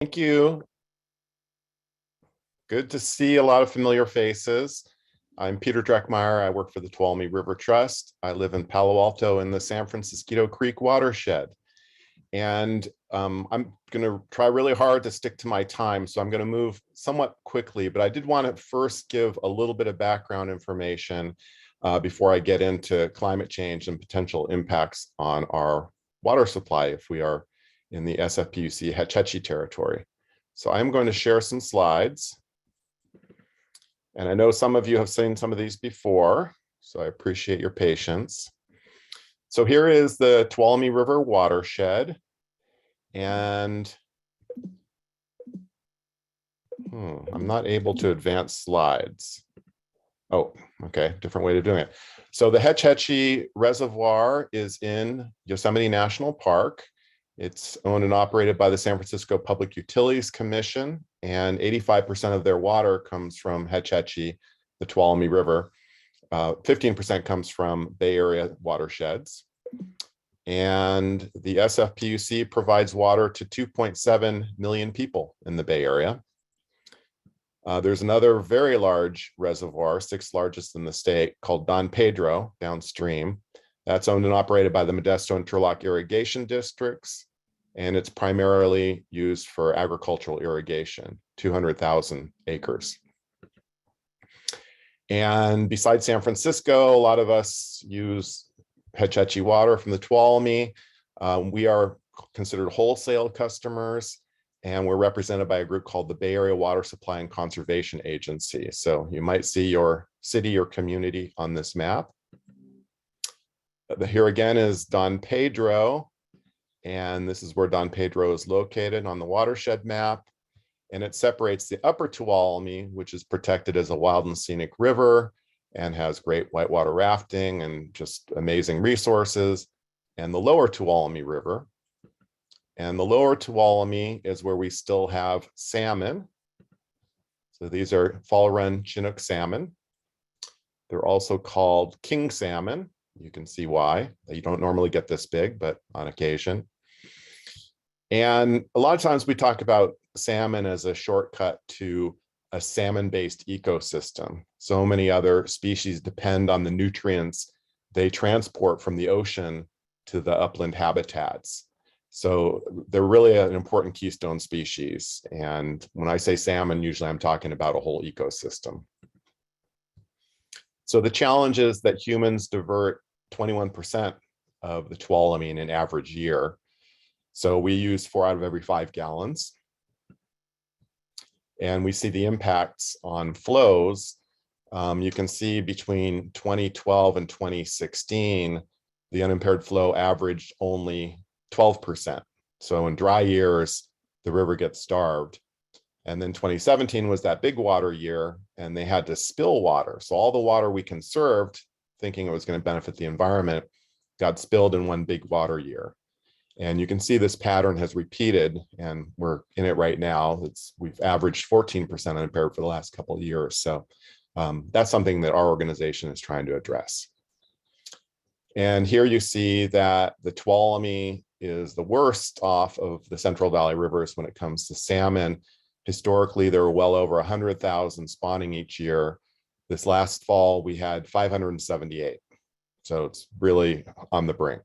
Thank you. Good to see a lot of familiar faces. I'm Peter Drekmeier. I work for the Tuolumne River Trust. I live in Palo Alto in the San Francisco Creek watershed. And I'm going to try really hard to stick to my time, so I'm going to move somewhat quickly, but I did want to first give a little bit of background information before I get into climate change and potential impacts on our water supply if we are in the SFPUC Hetch Hetchy territory. So I'm going to share some slides. And I know some of you have seen some of these before, so I appreciate your patience. So here is the Tuolumne River watershed. And I'm not able to advance slides. Oh, okay, different way of doing it. So the Hetch Hetchy Reservoir is in Yosemite National Park. It's owned and operated by the San Francisco Public Utilities Commission, and 85% of their water comes from Hetch Hetchy, the Tuolumne River. 15% comes from Bay Area watersheds. And the SFPUC provides water to 2.7 million people in the Bay Area. There's another very large reservoir, 6th largest in the state, called Don Pedro downstream. That's owned and operated by the Modesto and Turlock irrigation districts, and it's primarily used for agricultural irrigation, 200,000 acres. And besides San Francisco, a lot of us use Hetch Hetchy water from the Tuolumne. We are considered wholesale customers, and we're represented by a group called the Bay Area Water Supply and Conservation Agency. So you might see your city or community on this map. Here again is Don Pedro, and this is where Don Pedro is located on the watershed map. And it separates the upper Tuolumne, which is protected as a wild and scenic river and has great whitewater rafting and just amazing resources, and the lower Tuolumne River. And the lower Tuolumne is where we still have salmon. So these are fall run Chinook salmon. They're also called king salmon. You can see why. You don't normally get this big, but on occasion. And a lot of times we talk about salmon as a shortcut to a salmon-based ecosystem. So many other species depend on the nutrients they transport from the ocean to the upland habitats. So they're really an important keystone species. And when I say salmon, usually I'm talking about a whole ecosystem. So the challenge is that humans divert 21% of the Tuolumne in an average year. So we use 4 out of every 5 gallons. And we see the impacts on flows. You can see between 2012 and 2016, the unimpaired flow averaged only 12%. So in dry years, the river gets starved. And then 2017 was that big water year, and they had to spill water. So all the water we conserved, thinking it was going to benefit the environment, got spilled in one big water year. And you can see this pattern has repeated, and we're in it right now. We've averaged 14% unimpaired for the last couple of years. So that's something that our organization is trying to address. And here you see that the Tuolumne is the worst off of the Central Valley rivers when it comes to salmon. Historically, there were well over 100,000 spawning each year. This last fall, we had 578. So it's really on the brink.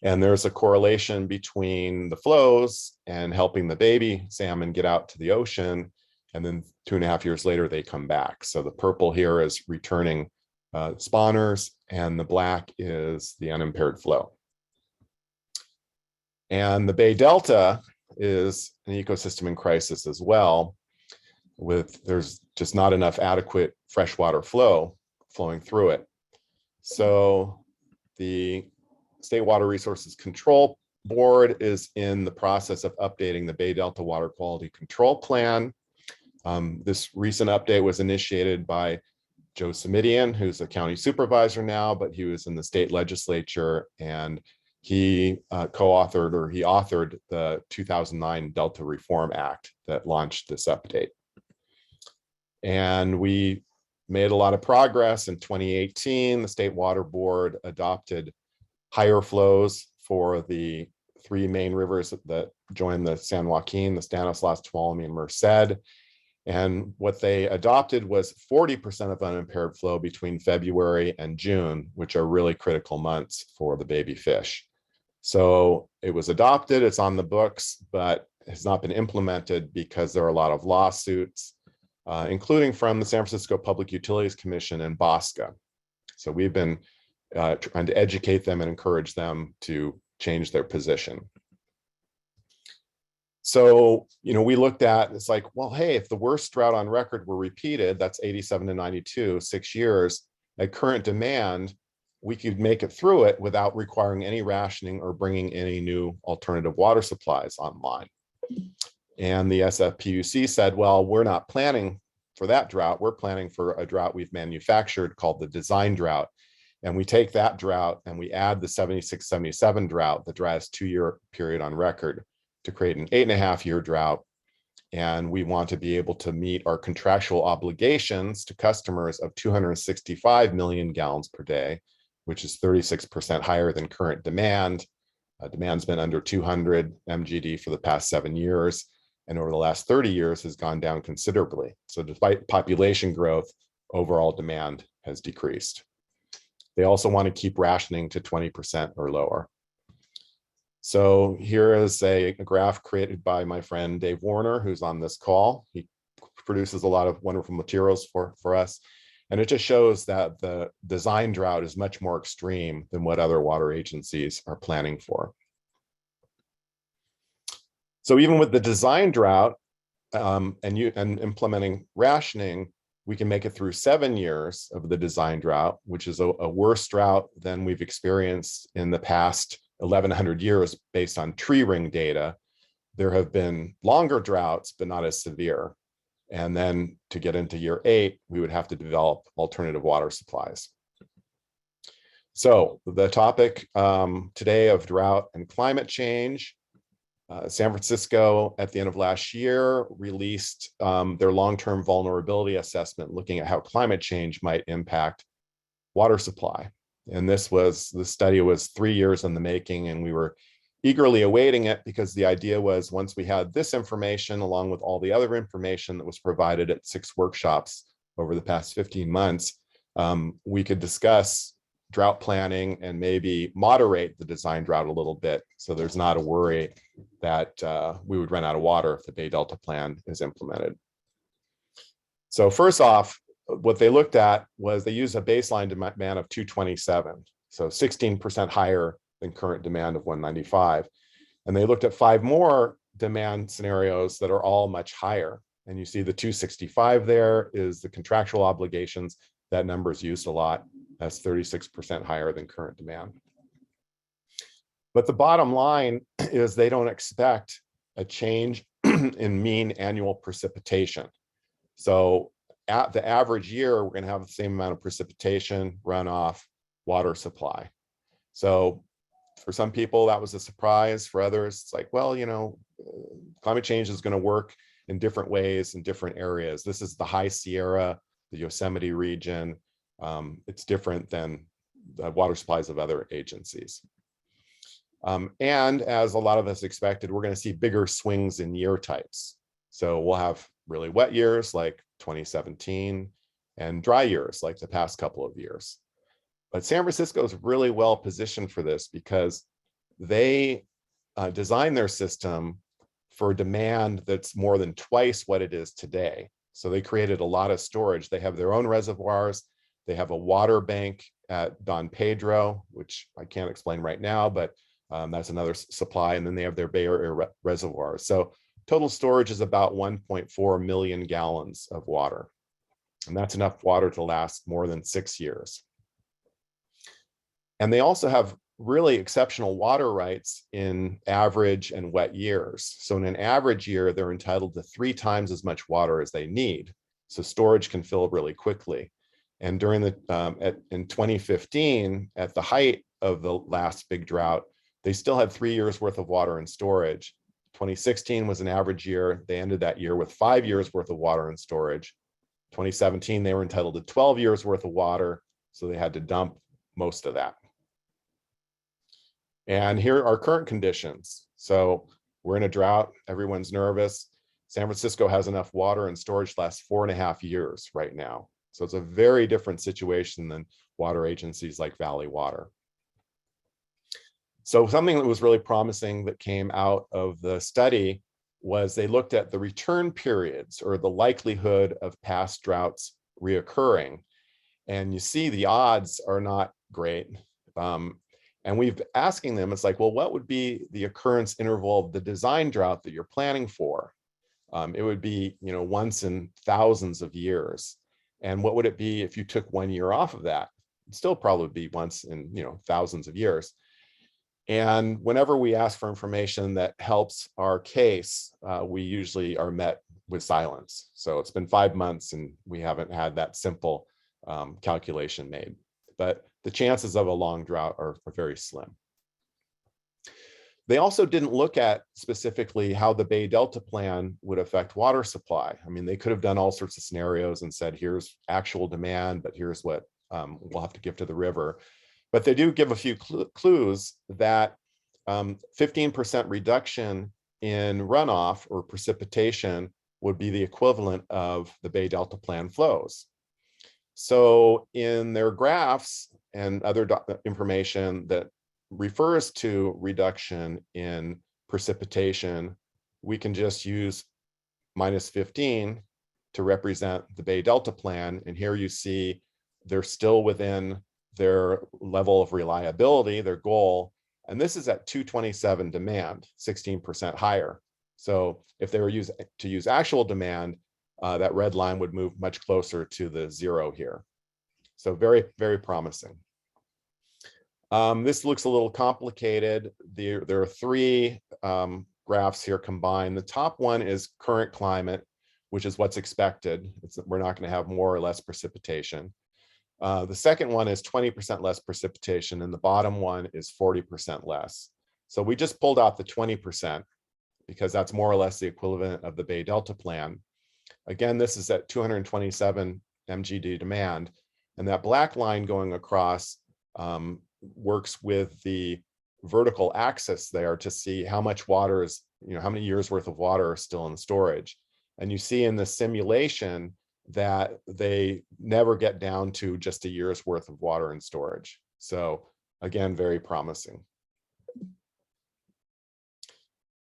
And there's a correlation between the flows and helping the baby salmon get out to the ocean. And then 2.5 years later, they come back. So the purple here is returning spawners, and the black is the unimpaired flow. And the Bay Delta is an ecosystem in crisis as well. There's just not enough adequate freshwater flow flowing through it. So the State Water Resources Control Board is in the process of updating the Bay Delta Water Quality Control Plan. This recent update was initiated by Joe Simidian, who's a county supervisor now, but he was in the state legislature, and he authored the 2009 Delta Reform Act that launched this update. And we made a lot of progress. In 2018, the State Water Board adopted higher flows for the 3 main rivers that joined the San Joaquin, the Stanislaus, Tuolumne, and Merced. And what they adopted was 40% of unimpaired flow between February and June, which are really critical months for the baby fish. So it was adopted, it's on the books, but has not been implemented because there are a lot of lawsuits, including from the San Francisco Public Utilities Commission and BOSCA. So we've been trying to educate them and encourage them to change their position. So, we looked at, it's like, well, hey, if the worst drought on record were repeated, that's 87 to 92, 6 years, at current demand, we could make it through it without requiring any rationing or bringing any new alternative water supplies online. And the SFPUC said, well, we're not planning for that drought. We're planning for a drought we've manufactured called the design drought. And we take that drought and we add the 76-77 drought, the driest 2-year period on record, to create an 8.5-year drought. And we want to be able to meet our contractual obligations to customers of 265 million gallons per day, which is 36% higher than current demand. Demand's been under 200 MGD for the past 7 years, and over the last 30 years has gone down considerably. So despite population growth, overall demand has decreased. They also want to keep rationing to 20% or lower. So here is a graph created by my friend Dave Warner, who's on this call. He produces a lot of wonderful materials for us. And it just shows that the design drought is much more extreme than what other water agencies are planning for. So even with the design drought and implementing rationing, we can make it through 7 years of the design drought, which is a worse drought than we've experienced in the past 1,100 years based on tree ring data. There have been longer droughts, but not as severe. And then to get into year 8, we would have to develop alternative water supplies. So the topic today of drought and climate change. San Francisco at the end of last year released their long-term vulnerability assessment looking at how climate change might impact water supply. And the study was 3 years in the making, and we were eagerly awaiting it because the idea was once we had this information along with all the other information that was provided at 6 workshops over the past 15 months, we could discuss drought planning and maybe moderate the design drought a little bit. So there's not a worry that we would run out of water if the Bay Delta plan is implemented. So first off, what they looked at was they used a baseline demand of 227, so 16% higher than current demand of 195. And they looked at 5 more demand scenarios that are all much higher. And you see the 265 there is the contractual obligations. That number is used a lot. That's 36% higher than current demand. But the bottom line is they don't expect a change in mean annual precipitation. So at the average year, we're going to have the same amount of precipitation, runoff, water supply. So for some people, that was a surprise. For others, it's like, well, climate change is going to work in different ways in different areas. This is the High Sierra, the Yosemite region. It's different than the water supplies of other agencies. And as a lot of us expected, we're going to see bigger swings in year types. So we'll have really wet years like 2017 and dry years like the past couple of years. But San Francisco is really well positioned for this because they designed their system for demand that's more than twice what it is today. So they created a lot of storage. They have their own reservoirs. They have a water bank at Don Pedro, which I can't explain right now, but that's another supply. And then they have their Bay Area reservoirs. So total storage is about 1.4 million gallons of water. And that's enough water to last more than 6 years. And they also have really exceptional water rights in average and wet years. So in an average year, they're entitled to 3 times as much water as they need. So storage can fill really quickly. And during in 2015, at the height of the last big drought, they still had 3 years worth of water in storage. 2016 was an average year. They ended that year with 5 years worth of water in storage. 2017, they were entitled to 12 years worth of water, so they had to dump most of that. And here are current conditions. So we're in a drought, everyone's nervous. San Francisco has enough water in storage to last 4.5 years right now. So it's a very different situation than water agencies like Valley Water. So something that was really promising that came out of the study was they looked at the return periods, or the likelihood of past droughts reoccurring. And you see the odds are not great. And we've been asking them, it's like, well, what would be the occurrence interval of the design drought that you're planning for? It would be, once in thousands of years. And what would it be if you took 1 year off of that? It'd still probably be once in, thousands of years. And whenever we ask for information that helps our case, we usually are met with silence. So it's been 5 months and we haven't had that simple calculation made. But the chances of a long drought are very slim. They also didn't look at specifically how the Bay Delta plan would affect water supply. I mean, they could have done all sorts of scenarios and said, here's actual demand, but here's what we'll have to give to the river. But they do give a few clues that 15% reduction in runoff or precipitation would be the equivalent of the Bay Delta plan flows. So in their graphs and other information that refers to reduction in precipitation, we can just use -15 to represent the Bay Delta plan. And here you see they're still within their level of reliability, their goal. And this is at 227 demand, 16% higher. So if they were to use actual demand, that red line would move much closer to the 0 here. So very, very promising. This looks a little complicated. There are 3 graphs here combined. The top one is current climate, which is what's expected. We're not going to have more or less precipitation. The second one is 20% less precipitation, and the bottom one is 40% less. So we just pulled out the 20% because that's more or less the equivalent of the Bay Delta plan. Again, this is at 227 MGD demand, and that black line going across works with the vertical axis there to see how much water is, how many years worth of water are still in storage. And you see in the simulation that they never get down to just a year's worth of water in storage. So again, very promising.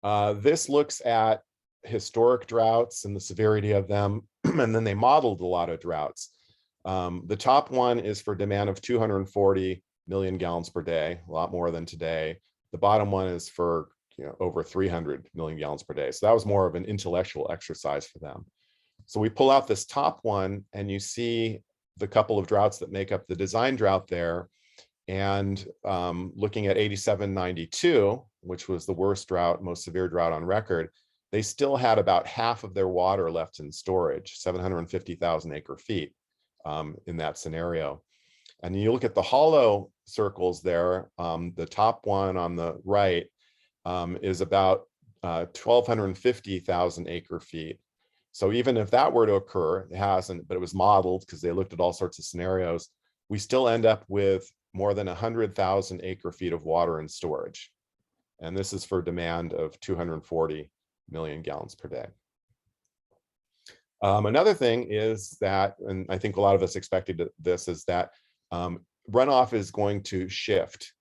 This looks at historic droughts and the severity of them, and then they modeled a lot of droughts. The top one is for demand of 240 million gallons per day, a lot more than today. The bottom one is for over 300 million gallons per day. So that was more of an intellectual exercise for them. So we pull out this top one and you see the couple of droughts that make up the design drought there. And looking at 87-92, which was the worst drought, most severe drought on record, they still had about half of their water left in storage, 750,000 acre feet in that scenario. And you look at the hollow circles there, the top one on the right is about 1,250,000 acre feet. So even if that were to occur, it hasn't, but it was modeled because they looked at all sorts of scenarios, we still end up with more than 100,000 acre feet of water in storage. And this is for demand of 240 million gallons per day. Another thing is that, and I think a lot of us expected this, is that runoff is going to shift.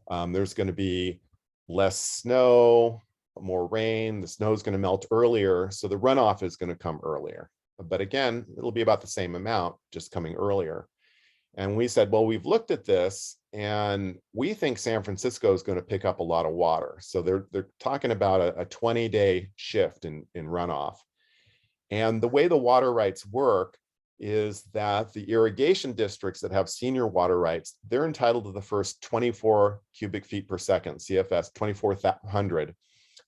There's going to be less snow, more rain, the snow is going to melt earlier, so the runoff is going to come earlier. But again, it'll be about the same amount, just coming earlier. And we said, well, we've looked at this and we think San Francisco is going to pick up a lot of water. So they're talking about a 20-day shift in runoff. And the way the water rights work is that the irrigation districts that have senior water rights, they're entitled to the first 24 cubic feet per second, CFS 2,400,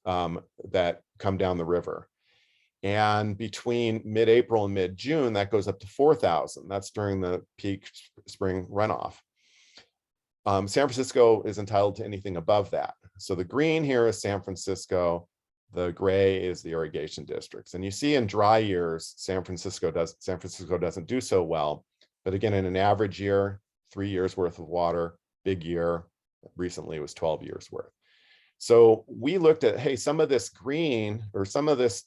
that come down the river. And between mid-April and mid-June, that goes up to 4,000. That's during the peak spring runoff. San Francisco is entitled to anything above that. So the green here is San Francisco. The gray is the irrigation districts. And you see in dry years, San Francisco doesn't do so well. But again, in an average year, 3 years worth of water, big year, recently was 12 years worth. So we looked at, hey, some of this green or some of this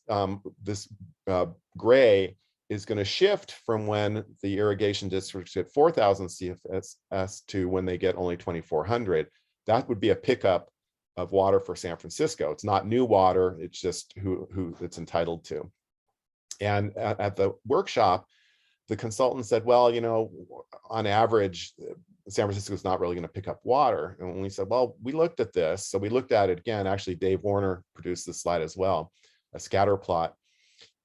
gray is going to shift from when the irrigation districts get 4,000 CFS to when they get only 2,400. That would be a pickup of water for San Francisco. It's not new water, it's just who it's entitled to. And at the workshop, the consultant said, well, you know, on average, San Francisco is not really going to pick up water. And we said, well, we looked at this. So we looked at it again. Actually, Dave Warner produced this slide as well, a scatter plot.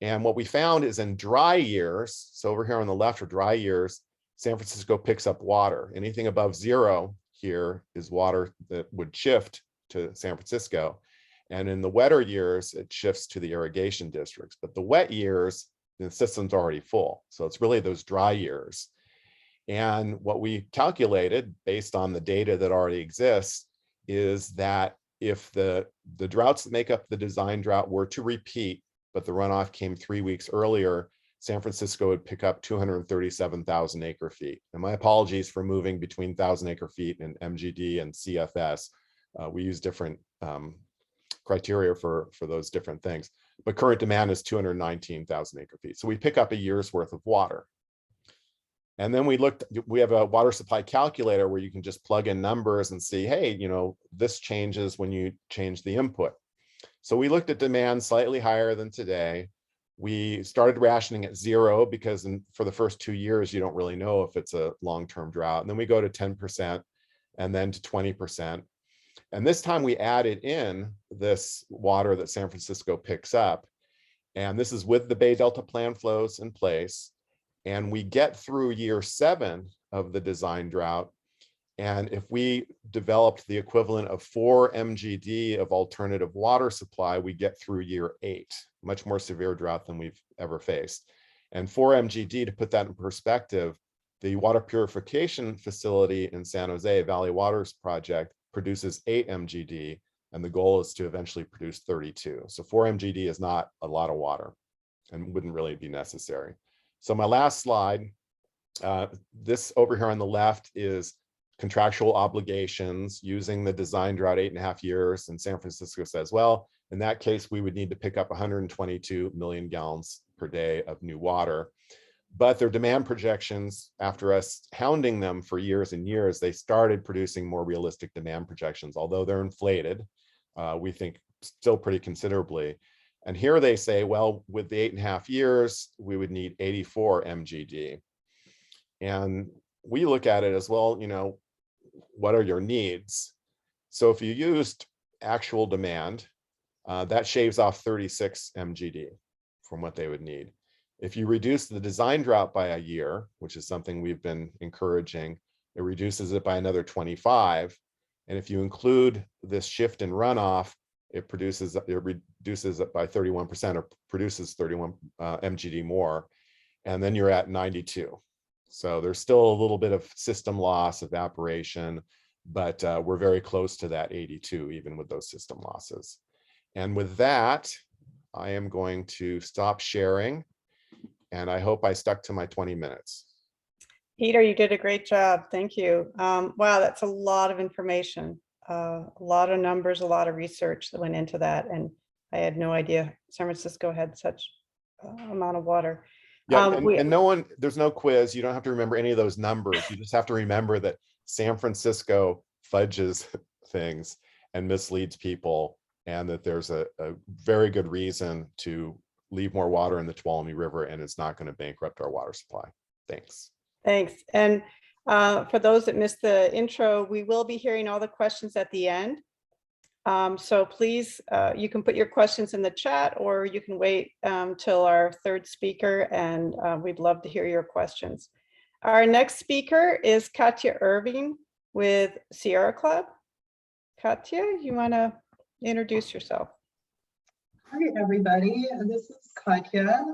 And what we found is in dry years, so over here on the left are dry years, San Francisco picks up water. Anything above 0 here is water that would shift to San Francisco. And in the wetter years, it shifts to the irrigation districts. But the wet years, the system's already full. So it's really those dry years. And what we calculated based on the data that already exists is that if the droughts that make up the design drought were to repeat, but the runoff came 3 weeks earlier, San Francisco would pick up 237,000 acre feet. And my apologies for moving between 1,000 acre feet and MGD and CFS. We use different criteria for those different things. But current demand is 219,000 acre feet. So we pick up a year's worth of water. And then we have a water supply calculator where you can just plug in numbers and see, hey, you know, this changes when you change the input. So we looked at demand slightly higher than today. We started rationing at 0 because for the first 2 years, you don't really know if it's a long-term drought. And then we go to 10% and then to 20%. And this time we added in this water that San Francisco picks up. And this is with the Bay Delta plan flows in place. And we get through year 7 of the design drought. And if we developed the equivalent of 4 MGD of alternative water supply, we get through year 8, much more severe drought than we've ever faced. And 4 MGD, to put that in perspective, the water purification facility in San Jose, Valley Waters Project, produces 8 MGD, and the goal is to eventually produce 32. So 4 MGD is not a lot of water and wouldn't really be necessary. So my last slide, this over here on the left is contractual obligations using the design drought 8.5 years. And San Francisco says, well, in that case, we would need to pick up 122 million gallons per day of new water. But their demand projections, after us hounding them for years and years, they started producing more realistic demand projections, although they're inflated, we think still pretty considerably. And here they say, well, with the 8.5 years, we would need 84 MGD. And we look at it as, well, you know, what are your needs? So if you used actual demand, that shaves off 36 MGD from what they would need. If you reduce the design drought by a year, which is something we've been encouraging, it reduces it by another 25. And if you include this shift in runoff, it reduces it by 31% or produces 31 MGD more. And then you're at 92. So there's still a little bit of system loss, evaporation, but we're very close to that 82, even with those system losses. And with that, I am going to stop sharing. And I hope I stuck to my 20 minutes. Peter, you did a great job. Thank you. Wow, that's a lot of information, a lot of numbers, a lot of research that went into that. And I had no idea San Francisco had such amount of water. Yeah, and no one, there's no quiz. You don't have to remember any of those numbers. You just have to remember that San Francisco fudges things and misleads people, and that there's a very good reason to leave more water in the Tuolumne River, and it's not going to bankrupt our water supply. Thanks. Thanks. And for those that missed the intro, we will be hearing all the questions at the end. So please, you can put your questions in the chat, or you can wait till our third speaker, and we'd love to hear your questions. Our next speaker is Katja Irvin with Sierra Club. Katja, you want to introduce yourself? Hi, everybody. This is Katja.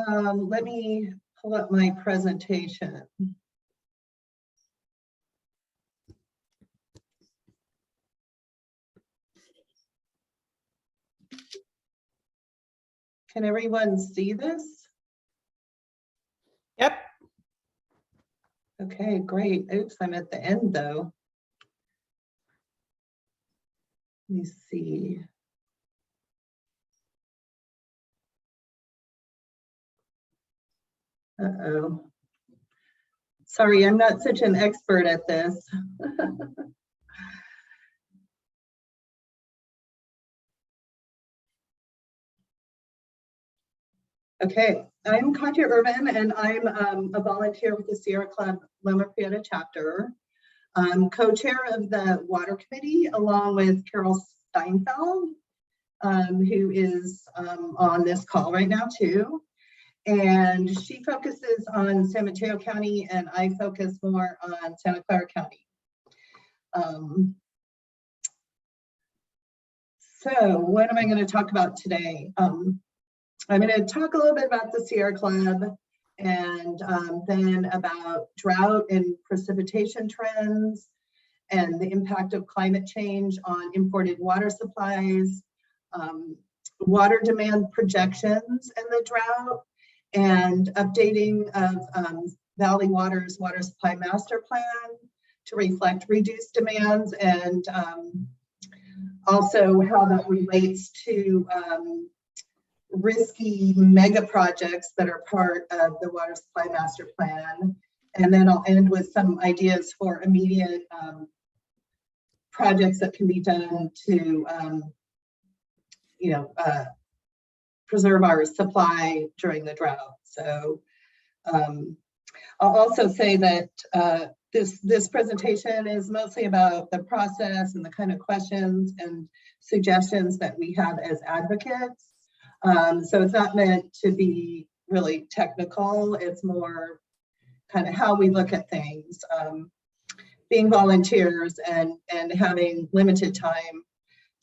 Let me pull up my presentation. Can everyone see this? Yep. Okay, great. Oops, I'm at the end though. Let me see. Uh-oh. Sorry, I'm not such an expert at this. Okay, I'm Katja Irvin, and I'm a volunteer with the Sierra Club Loma Prieta Chapter. I'm co-chair of the Water Committee, along with Carol Steinfeld, who is on this call right now too. And she focuses on San Mateo County, and I focus more on Santa Clara County. So what am I going to talk about today? I'm going to talk a little bit about the Sierra Club, and then about drought and precipitation trends and the impact of climate change on imported water supplies, water demand projections and the drought, and updating of Valley Water's water supply master plan to reflect reduced demands, and also how that relates to risky mega projects that are part of the water supply master plan. And then I'll end with some ideas for immediate projects that can be done to preserve our supply during the drought. So I'll also say that this presentation is mostly about the process and the kind of questions and suggestions that we have as advocates. So it's not meant to be really technical. It's more kind of how we look at things, being volunteers and having limited time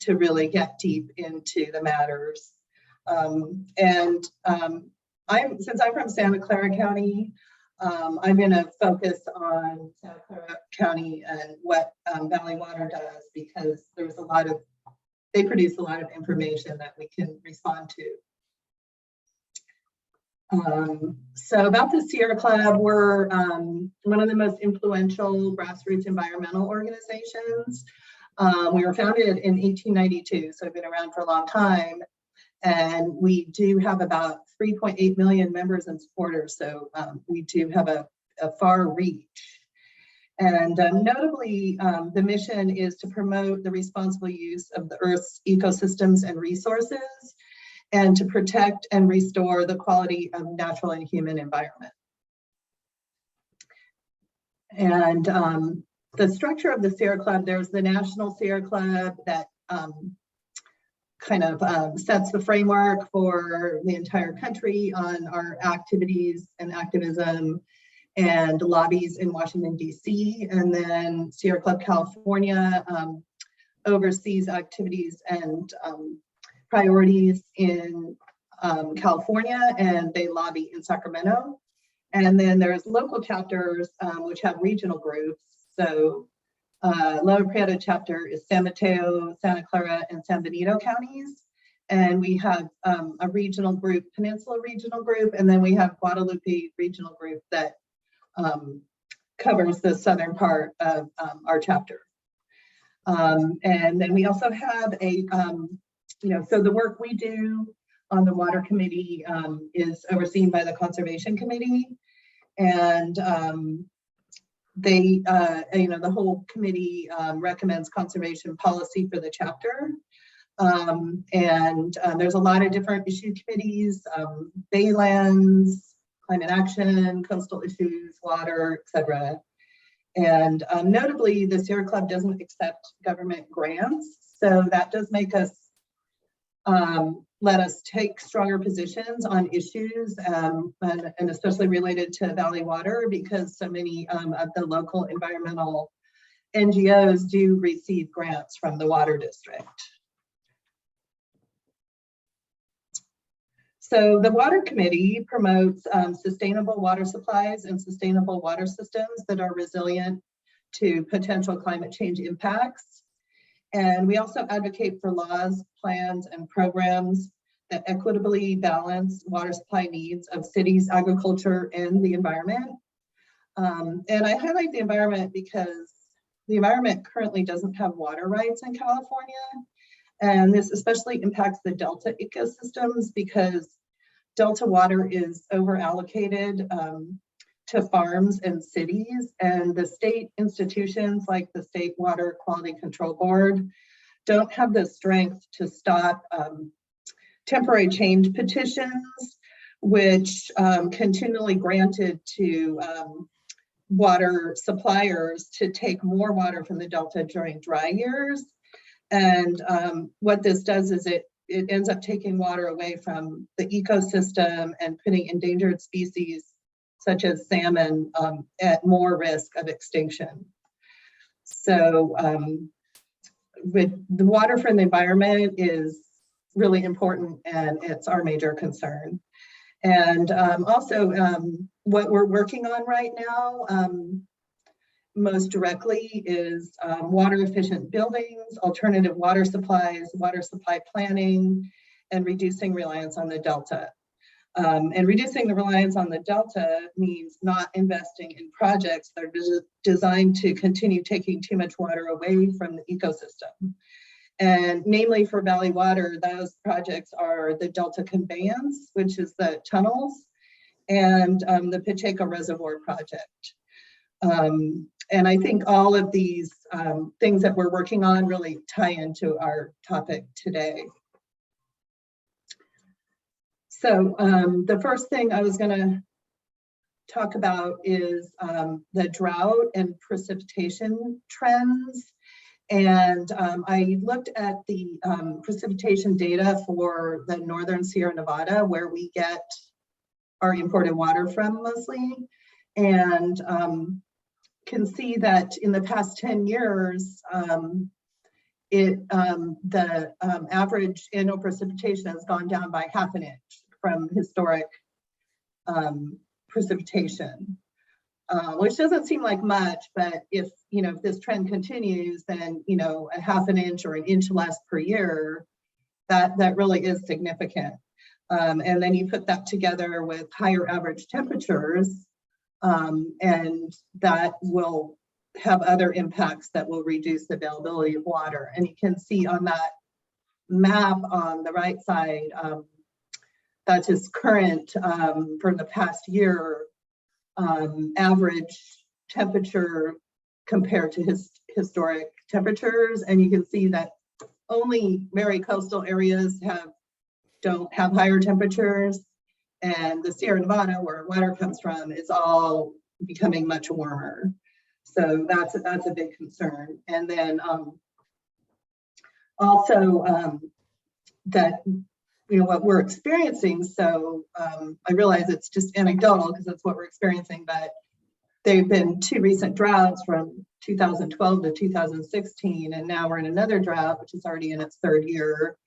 to really get deep into the matters. Since I'm from Santa Clara County, I'm going to focus on Santa Clara County and what Valley Water does, because there's a lot of, they produce a lot of information that we can respond to. So about the Sierra Club, we're one of the most influential grassroots environmental organizations. We were founded in 1892, so we've been around for a long time. And we do have about 3.8 million members and supporters, so we do have a far reach. And notably, the mission is to promote the responsible use of the Earth's ecosystems and resources, and to protect and restore the quality of natural and human environment. And the structure of the Sierra Club, there's the National Sierra Club that kind of sets the framework for the entire country on our activities and activism and lobbies in Washington, D.C. And then Sierra Club California oversees activities and priorities in California, and they lobby in Sacramento. And then there's local chapters which have regional groups. So Loma Prieta Chapter is San Mateo, Santa Clara, and San Benito counties. And we have a regional group, Peninsula Regional Group, and then we have Guadalupe Regional Group that covers the southern part of our chapter. And then we also have a, so the work we do on the Water Committee is overseen by the Conservation Committee. And they, the whole committee recommends conservation policy for the chapter. There's a lot of different issue committees, baylands, climate action, coastal issues, water, etc. And notably, the Sierra Club doesn't accept government grants. So that does make us, let us take stronger positions on issues, and especially related to Valley Water, because so many of the local environmental NGOs do receive grants from the Water District. So the Water Committee promotes sustainable water supplies and sustainable water systems that are resilient to potential climate change impacts. And we also advocate for laws, plans, and programs that equitably balance water supply needs of cities, agriculture, and the environment. And I highlight the environment because the environment currently doesn't have water rights in California. And this especially impacts the delta ecosystems because delta water is over allocated to farms and cities, and the state institutions like the State Water Quality Control Board don't have the strength to stop temporary change petitions, which continually granted to water suppliers to take more water from the delta during dry years. And what this does is it ends up taking water away from the ecosystem and putting endangered species such as salmon at more risk of extinction. So with the water for the environment is really important, and it's our major concern. And also what we're working on right now most directly is water efficient buildings, alternative water supplies, water supply planning, and reducing reliance on the delta. And reducing the reliance on the delta means not investing in projects that are designed to continue taking too much water away from the ecosystem. And namely for Valley Water, those projects are the Delta Conveyance, which is the tunnels, and the Pacheco Reservoir project. And I think all of these things that we're working on really tie into our topic today. So the first thing I was going to talk about is the drought and precipitation trends. And I looked at the precipitation data for the northern Sierra Nevada, where we get our imported water from mostly, and can see that in the past 10 years, the average annual precipitation has gone down by 1/2 inch from historic precipitation, which doesn't seem like much, but if this trend continues, then 1/2 inch or 1 inch less per year, that really is significant. And then you put that together with higher average temperatures, and that will have other impacts that will reduce the availability of water. And you can see on that map on the right side, that's just current for the past year, average temperature compared to historic temperatures. And you can see that only very coastal areas don't have higher temperatures, and the Sierra Nevada, where water comes from, is all becoming much warmer. So that's a big concern. And then also that what we're experiencing. So I realize it's just anecdotal because that's what we're experiencing, but there have been 2 recent droughts from 2012 to 2016, and now we're in another drought, which is already in its 3rd year.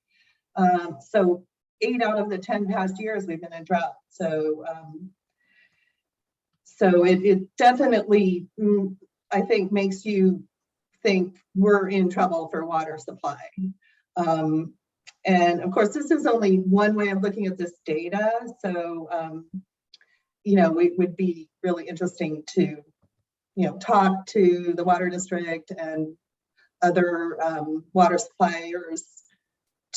So 8 out of the 10 past years we've been in drought. So it definitely, I think, makes you think we're in trouble for water supply. And of course, this is only one way of looking at this data. So, it would be really interesting to, talk to the water district and other water suppliers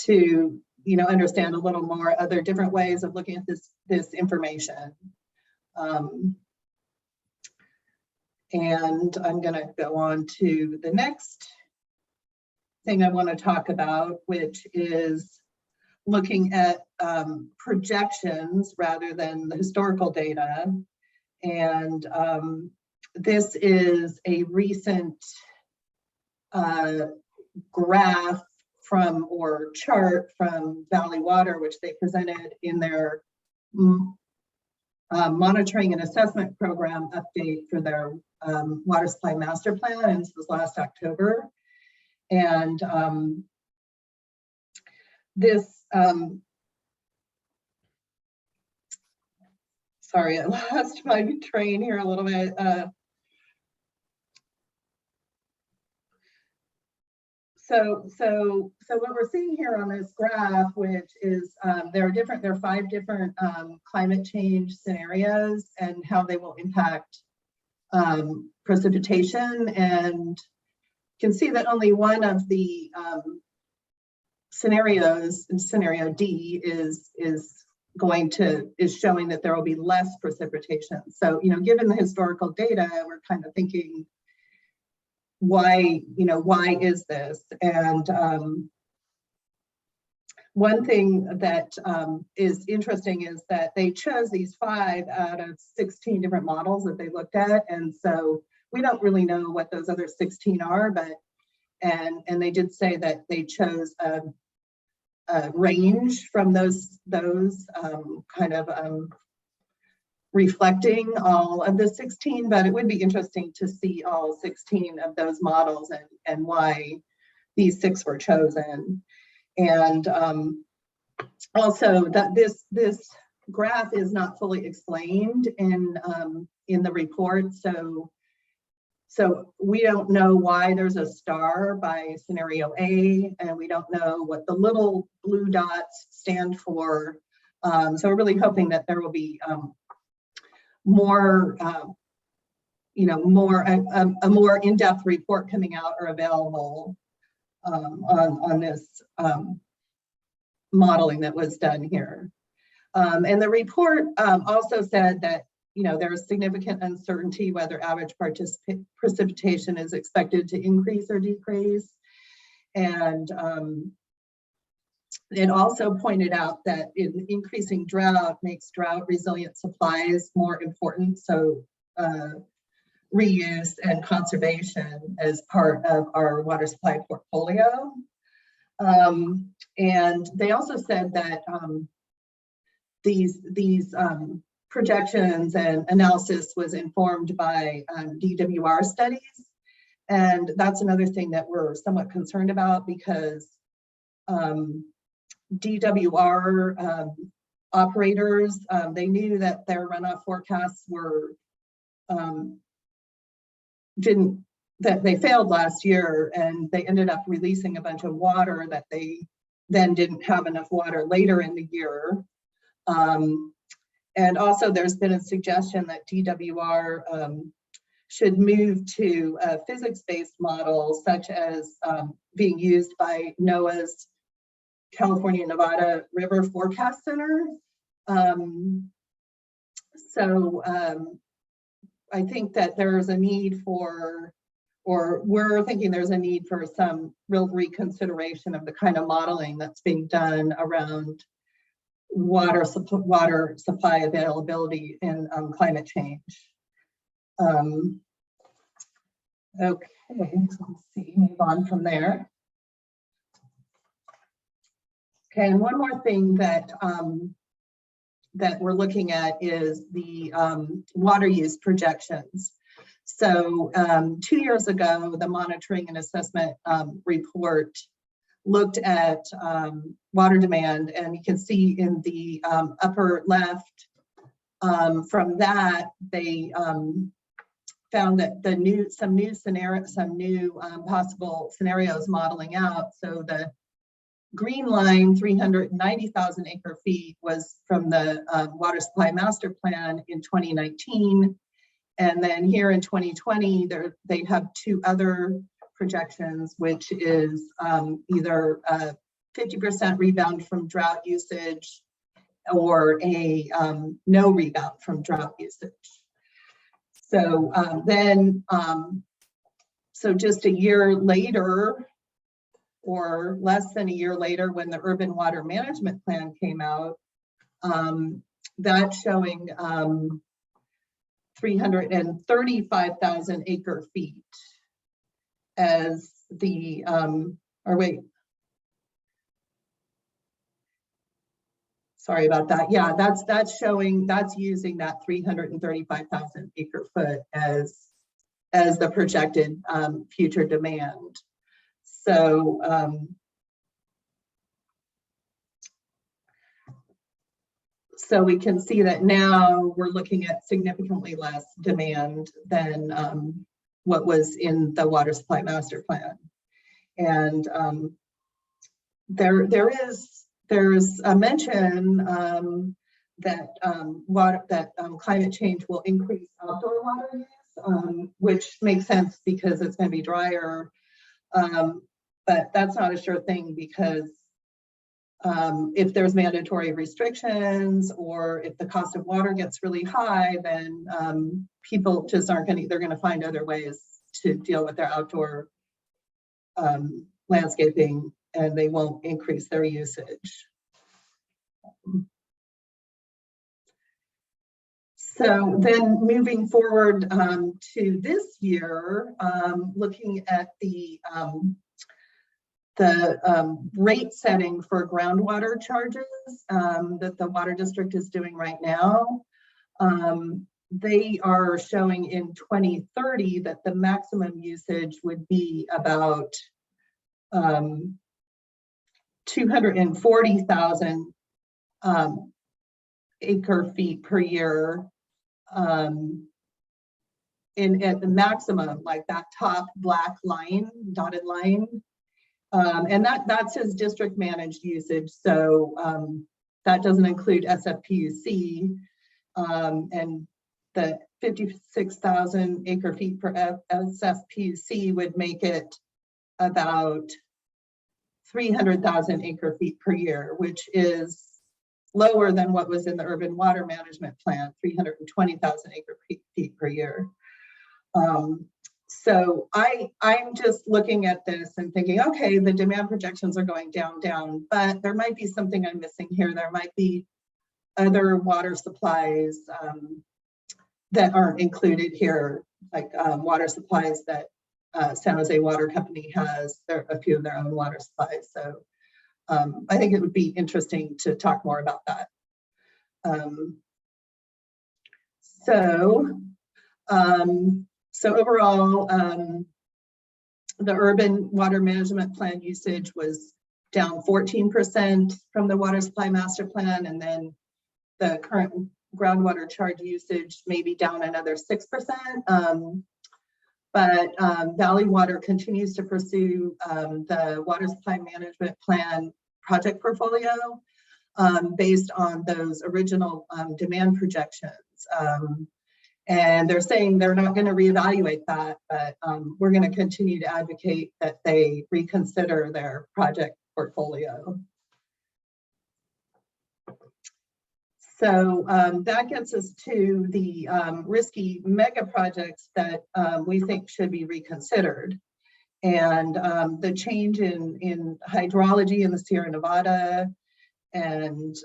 to, understand a little more other different ways of looking at this information. And I'm going to go on to the next thing I want to talk about, which is looking at projections rather than the historical data. And this is a recent graph or chart from Valley Water, which they presented in their monitoring and assessment program update for their water supply master plan, and this was last October. And this, sorry, I lost my train here a little bit. So what we're seeing here on this graph, which is there are 5 different climate change scenarios and how they will impact precipitation. And you can see that only one of the scenarios, and scenario D is showing that there will be less precipitation. So, given the historical data, we're kind of thinking, why is this? And one thing that is interesting is that they chose these 5 out of 16 different models that they looked at. And so we don't really know what those other 16 are, but, and they did say that they chose a range from those kind of reflecting all of the 16, but it would be interesting to see all 16 of those models and why these 6 were chosen. And also that this graph is not fully explained in the report. So we don't know why there's a star by scenario A, and we don't know what the little blue dots stand for. So we're really hoping that there will be more, a more in-depth report coming out or available on this modeling that was done here. And the report also said that there is significant uncertainty whether average precipitation is expected to increase or decrease. And it also pointed out that increasing drought makes drought resilient supplies more important. So reuse and conservation as part of our water supply portfolio. And they also said that these projections and analysis was informed by DWR studies. And that's another thing that we're somewhat concerned about, because DWR operators, they knew that their runoff forecasts were that they failed last year, and they ended up releasing a bunch of water that they then didn't have enough water later in the year. And also there's been a suggestion that DWR should move to physics-based models, such as being used by NOAA's California Nevada River Forecast Center. I think that there's a need for, or we're thinking there's a need for some real reconsideration of the kind of modeling that's being done around water supply availability and climate change. Okay, so let's see, move on from there. Okay, and one more thing that that we're looking at is the water use projections. So 2 years ago, the monitoring and assessment report looked at water demand, and you can see in the upper left, from that they found that some new possible scenarios modeling out. So the green line, 390,000 acre feet, was from the Water Supply Master Plan in 2019. And then here in 2020, they have 2 other projections, which is either a 50% rebound from drought usage or a no rebound from drought usage. So so just a year later, or less than a year later, when the Urban Water Management Plan came out, that's showing 335,000 acre feet as the, or wait, sorry about that. Yeah, that's showing, that's using that 335,000 acre foot as the projected future demand. So so we can see that now we're looking at significantly less demand than what was in the Water Supply Master Plan. And there's a mention that climate change will increase outdoor water use, which makes sense because it's going to be drier. But that's not a sure thing, because If there's mandatory restrictions, or if the cost of water gets really high, then people just aren't going to, they're going to find other ways to deal with their outdoor landscaping, and they won't increase their usage. So then moving forward to this year, looking at the rate setting for groundwater charges that the water district is doing right now. They are showing in 2030 that the maximum usage would be about 240,000 acre feet per year at the maximum, like that top black line, dotted line. And that's his district managed usage. So that doesn't include SFPUC, and the 56,000 acre feet per SFPUC would make it about 300,000 acre feet per year, which is lower than what was in the urban water management plan, 320,000 acre feet per year. So I'm just looking at this and thinking, okay, the demand projections are going down, but there might be something I'm missing here. There might be other water supplies that aren't included here, like water supplies that San Jose Water Company has. There are a few of their own water supplies. So I think it would be interesting to talk more about that. So overall, the urban water management plan usage was down 14% from the water supply master plan, and then the current groundwater charge usage may be down another 6%. But Valley Water continues to pursue the water supply management plan project portfolio based on those original demand projections. And they're saying they're not going to reevaluate that, but we're going to continue to advocate that they reconsider their project portfolio. So that gets us to the risky mega projects that we think should be reconsidered. And the change in hydrology in the Sierra Nevada and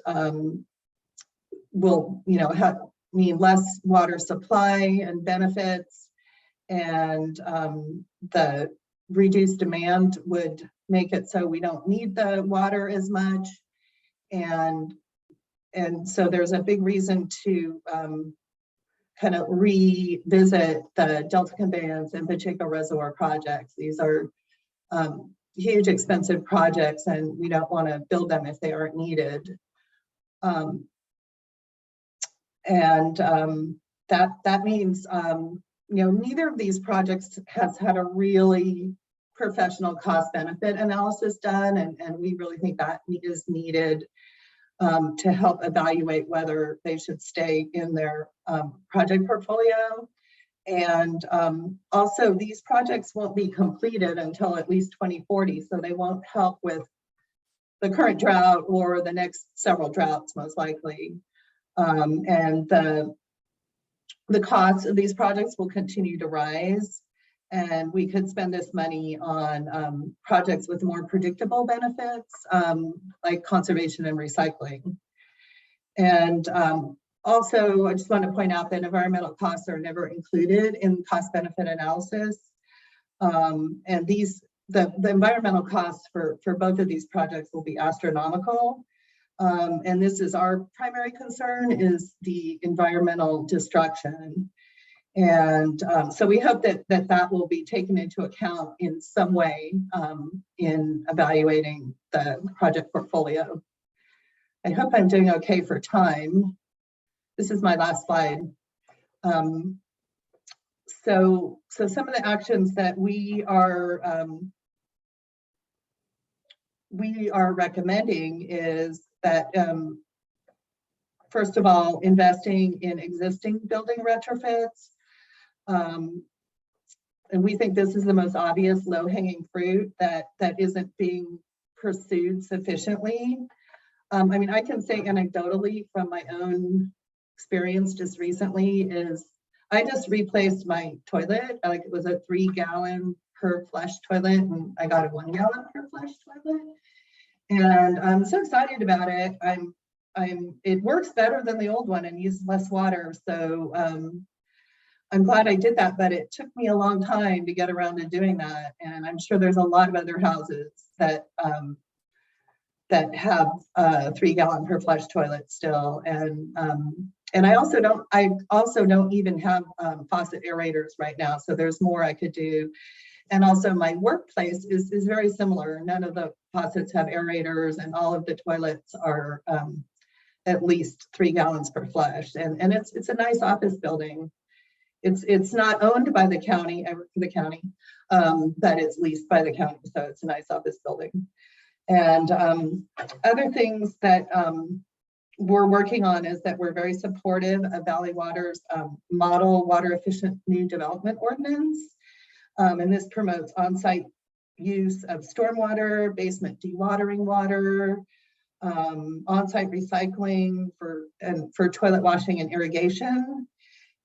will, mean less water supply and benefits, and the reduced demand would make it so we don't need the water as much. And so there's a big reason to kind of revisit the Delta Conveyance and Pacheco Reservoir projects. These are huge, expensive projects, and we don't want to build them if they aren't needed. That means, neither of these projects has had a really professional cost benefit analysis done, and we really think that is needed to help evaluate whether they should stay in their project portfolio. And also, these projects won't be completed until at least 2040, so they won't help with the current drought or the next several droughts, most likely. And the costs of these projects will continue to rise, and we could spend this money on projects with more predictable benefits, like conservation and recycling. And also, I just want to point out that environmental costs are never included in cost benefit analysis. And the environmental costs for both of these projects will be astronomical. And this is our primary concern, is the environmental destruction. And so we hope that will be taken into account in some way in evaluating the project portfolio. I hope I'm doing okay for time. This is my last slide. So some of the actions that we are recommending is that, first of all, investing in existing building retrofits. And we think this is the most obvious low-hanging fruit that isn't being pursued sufficiently. I mean, I can say anecdotally from my own experience just recently is I just replaced my toilet. Like it was a 3 gallon per flush toilet, and I got a 1 gallon per flush toilet. And I'm so excited about it. It works better than the old one and uses less water. So I'm glad I did that, but it took me a long time to get around to doing that. And I'm sure there's a lot of other houses that that have 3 gallon per flush toilet still. And I also don't even have faucet aerators right now. So there's more I could do. And also my workplace is very similar. None of the faucets have aerators, and all of the toilets are at least 3 gallons per flush. And it's a nice office building. It's not owned by the county, but it's leased by the county. So it's a nice office building. And other things that we're working on is that we're very supportive of Valley Water's model water efficient new development ordinance. And this promotes on-site use of stormwater, basement dewatering water, on-site recycling for toilet washing and irrigation.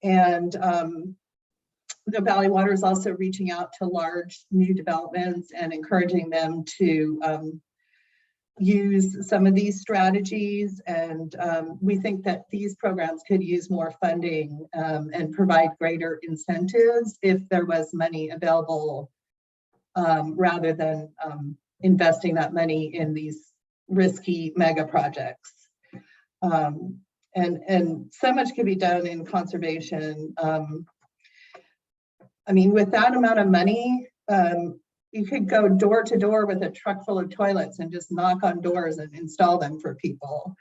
And the Valley Water is also reaching out to large new developments and encouraging them to use some of these strategies. And we think that these programs could use more funding and provide greater incentives if there was money available, rather than investing that money in these risky mega projects. And so much can be done in conservation. I mean, with that amount of money, you could go door to door with a truck full of toilets and just knock on doors and install them for people.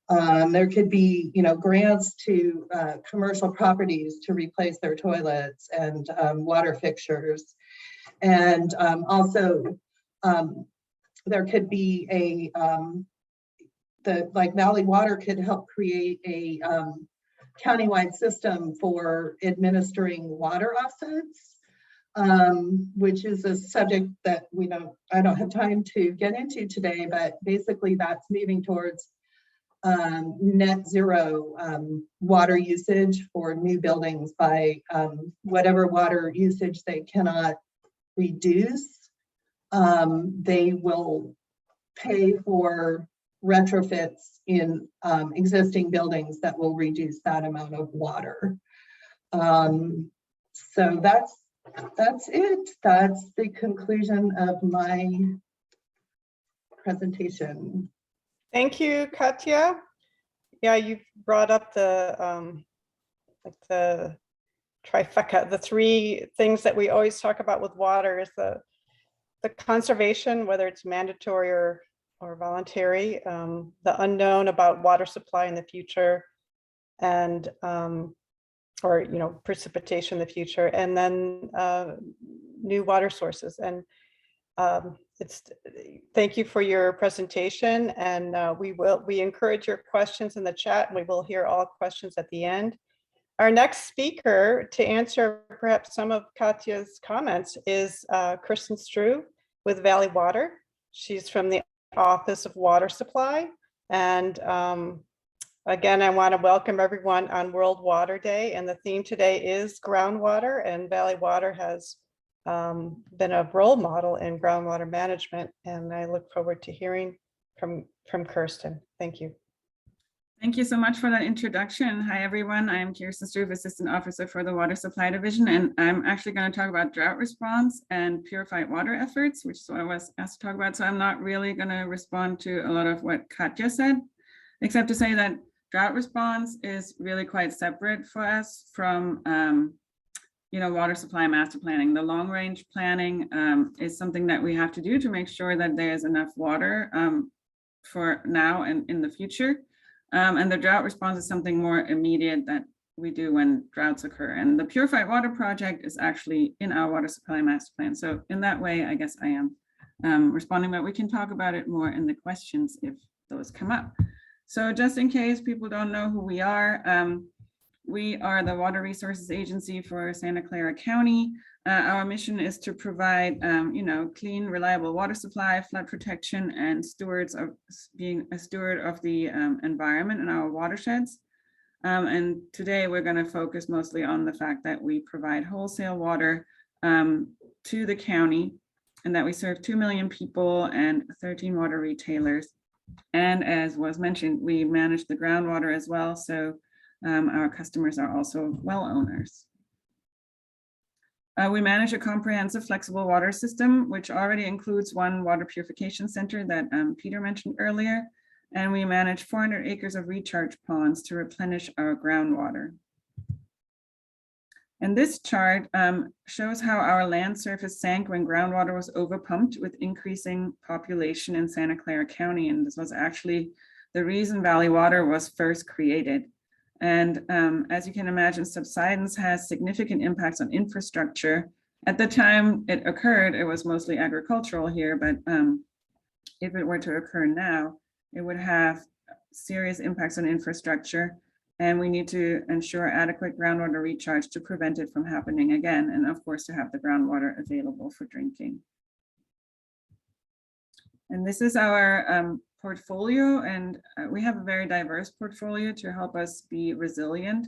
There could be, grants to commercial properties to replace their toilets and water fixtures. And also, there could be Valley Water could help create a countywide system for administering water offsets, which is a subject that I don't have time to get into today, but basically that's moving towards net zero water usage for new buildings by whatever water usage they cannot reduce. They will pay for retrofits in existing buildings that will reduce that amount of water. So that's it. That's the conclusion of my presentation. Thank you, Katja. Yeah, you brought up the trifecta, the 3 things that we always talk about with water is the conservation, whether it's mandatory or voluntary, the unknown about water supply in the future, and precipitation in the future, and then new water sources. And thank you for your presentation, and we encourage your questions in the chat, and we will hear all questions at the end. Our next speaker to answer perhaps some of Katja's comments is Kirsten Struve with Valley Water. She's from the Office of Water Supply. And again, I want to welcome everyone on World Water Day. And the theme today is groundwater, and Valley Water has been a role model in groundwater management. And I look forward to hearing from Kirsten. Thank you. Thank you so much for that introduction. Hi, everyone. I am Kirsten Struve, Assistant Officer for the Water Supply Division, and I'm actually going to talk about drought response and purified water efforts, which is what I was asked to talk about. So I'm not really going to respond to a lot of what Katja said, except to say that drought response is really quite separate for us from, water supply master planning. The long range planning is something that we have to do to make sure that there's enough water for now and in the future. And the drought response is something more immediate that we do when droughts occur. And the Purified Water Project is actually in our water supply master plan. So in that way, I guess I am responding, but we can talk about it more in the questions if those come up. So just in case people don't know who we are the Water Resources Agency for Santa Clara County. our mission is to provide, clean, reliable water supply, flood protection, and being a steward of the environment in our watersheds. And today we're going to focus mostly on the fact that we provide wholesale water to the county, and that we serve 2 million people and 13 water retailers. And as was mentioned, we manage the groundwater as well. So our customers are also well owners. We manage a comprehensive flexible water system, which already includes one water purification center that Peter mentioned earlier. And we manage 400 acres of recharge ponds to replenish our groundwater. And this chart shows how our land surface sank when groundwater was overpumped with increasing population in Santa Clara County. And this was actually the reason Valley Water was first created. And as you can imagine, subsidence has significant impacts on infrastructure. At the time it occurred, it was mostly agricultural here, but if it were to occur now, it would have serious impacts on infrastructure. And we need to ensure adequate groundwater recharge to prevent it from happening again. And of course, to have the groundwater available for drinking. And this is our portfolio, and we have a very diverse portfolio to help us be resilient.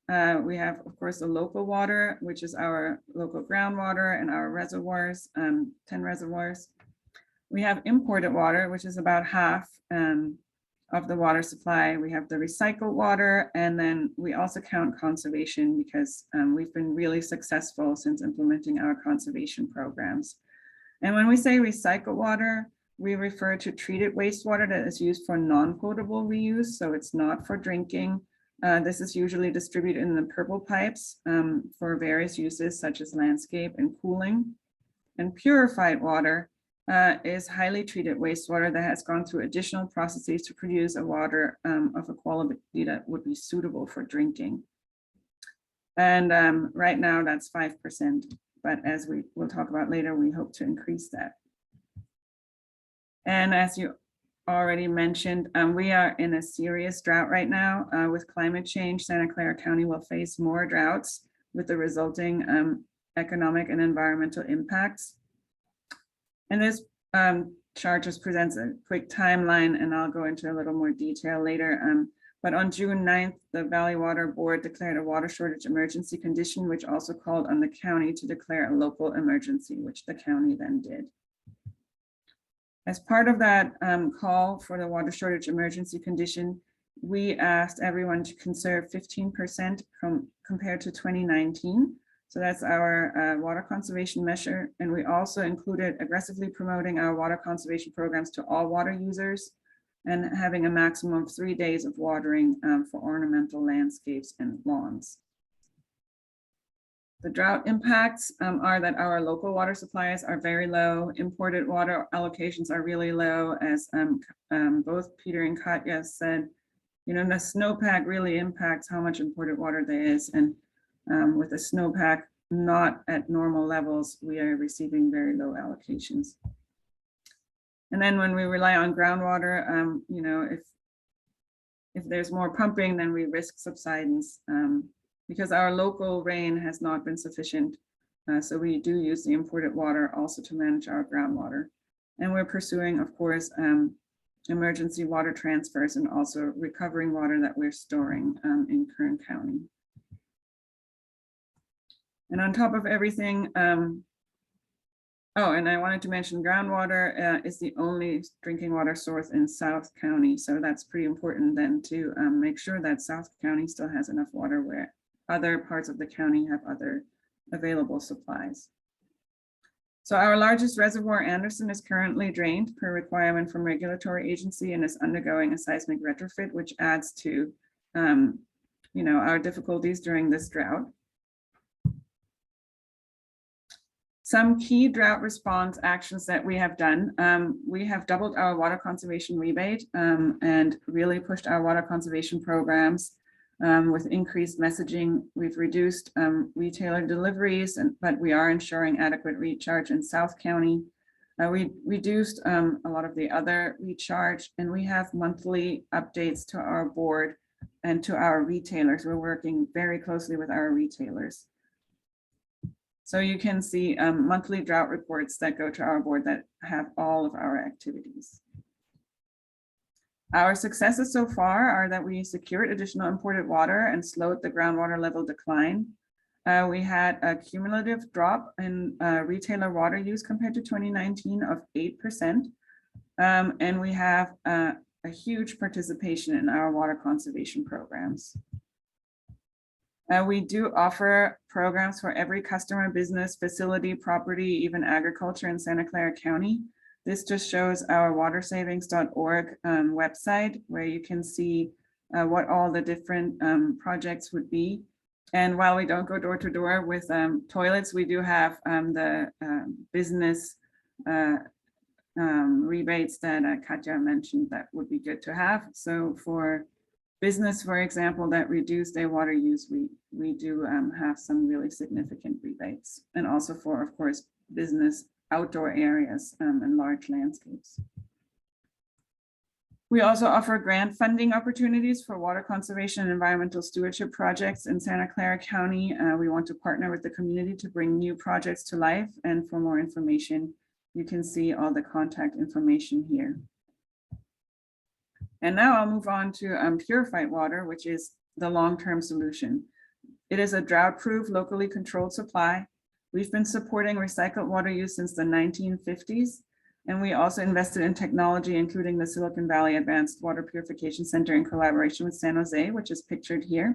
We have, of course, the local water, which is our local groundwater and our reservoirs, 10 reservoirs. We have imported water, which is about half of the water supply. We have the recycled water, and then we also count conservation because we've been really successful since implementing our conservation programs. And when we say recycled water, we refer to treated wastewater that is used for non-potable reuse, so it's not for drinking. This is usually distributed in the purple pipes for various uses such as landscape and cooling. And purified water is highly treated wastewater that has gone through additional processes to produce a water of a quality that would be suitable for drinking. And right now that's 5%, but as we will talk about later, we hope to increase that. And as you already mentioned, we are in a serious drought right now. With climate change, Santa Clara County will face more droughts with the resulting economic and environmental impacts. And this chart just presents a quick timeline, and I'll go into a little more detail later. But on June 9th, the Valley Water Board declared a water shortage emergency condition, which also called on the county to declare a local emergency, which the county then did. As part of that call for the water shortage emergency condition, we asked everyone to conserve 15% compared to 2019. So that's our water conservation measure. And we also included aggressively promoting our water conservation programs to all water users and having a maximum of 3 days of watering for ornamental landscapes and lawns. The drought impacts are that our local water supplies are very low. Imported water allocations are really low, as both Peter and Katja said. You know, the snowpack really impacts how much imported water there is. And with the snowpack not at normal levels, we are receiving very low allocations. And then when we rely on groundwater, you know, if there's more pumping, then we risk subsidence. Because our local rain has not been sufficient. So we do use the imported water also to manage our groundwater. And we're pursuing, of course, emergency water transfers and also recovering water that we're storing in Kern County. And on top of everything, oh, and I wanted to mention groundwater is the only drinking water source in South County. So that's pretty important then to make sure that South County still has enough water where other parts of the county have other available supplies. So our largest reservoir, Anderson, is currently drained per requirement from regulatory agency and is undergoing a seismic retrofit, which adds to you know, our difficulties during this drought. Some key drought response actions that we have done. We have doubled our water conservation rebate and really pushed our water conservation programs. With increased messaging, we've reduced retailer deliveries, but we are ensuring adequate recharge in South County. We reduced a lot of the other recharge, and we have monthly updates to our board and to our retailers. We're working very closely with our retailers. So you can see monthly drought reports that go to our board that have all of our activities. Our successes so far are that we secured additional imported water and slowed the groundwater level decline. We had a cumulative drop in retailer water use compared to 2019 of 8%. And we have a huge participation in our water conservation programs. We do offer programs for every customer, business, facility, property, even agriculture in Santa Clara County. This just shows our watersavings.org website, where you can see what all the different projects would be. And while we don't go door to door with toilets, we do have the business rebates that Katja mentioned that would be good to have. So for business, for example, that reduce their water use, we do have some really significant rebates. And also for, of course, business outdoor areas and large landscapes. We also offer grant funding opportunities for water conservation and environmental stewardship projects in Santa Clara County. We want to partner with the community to bring new projects to life. And for more information, you can see all the contact information here. And now I'll move on to purified water, which is the long-term solution. It is a drought-proof, locally controlled supply. We've been supporting recycled water use since the 1950s. And we also invested in technology, including the Silicon Valley Advanced Water Purification Center in collaboration with San Jose, which is pictured here.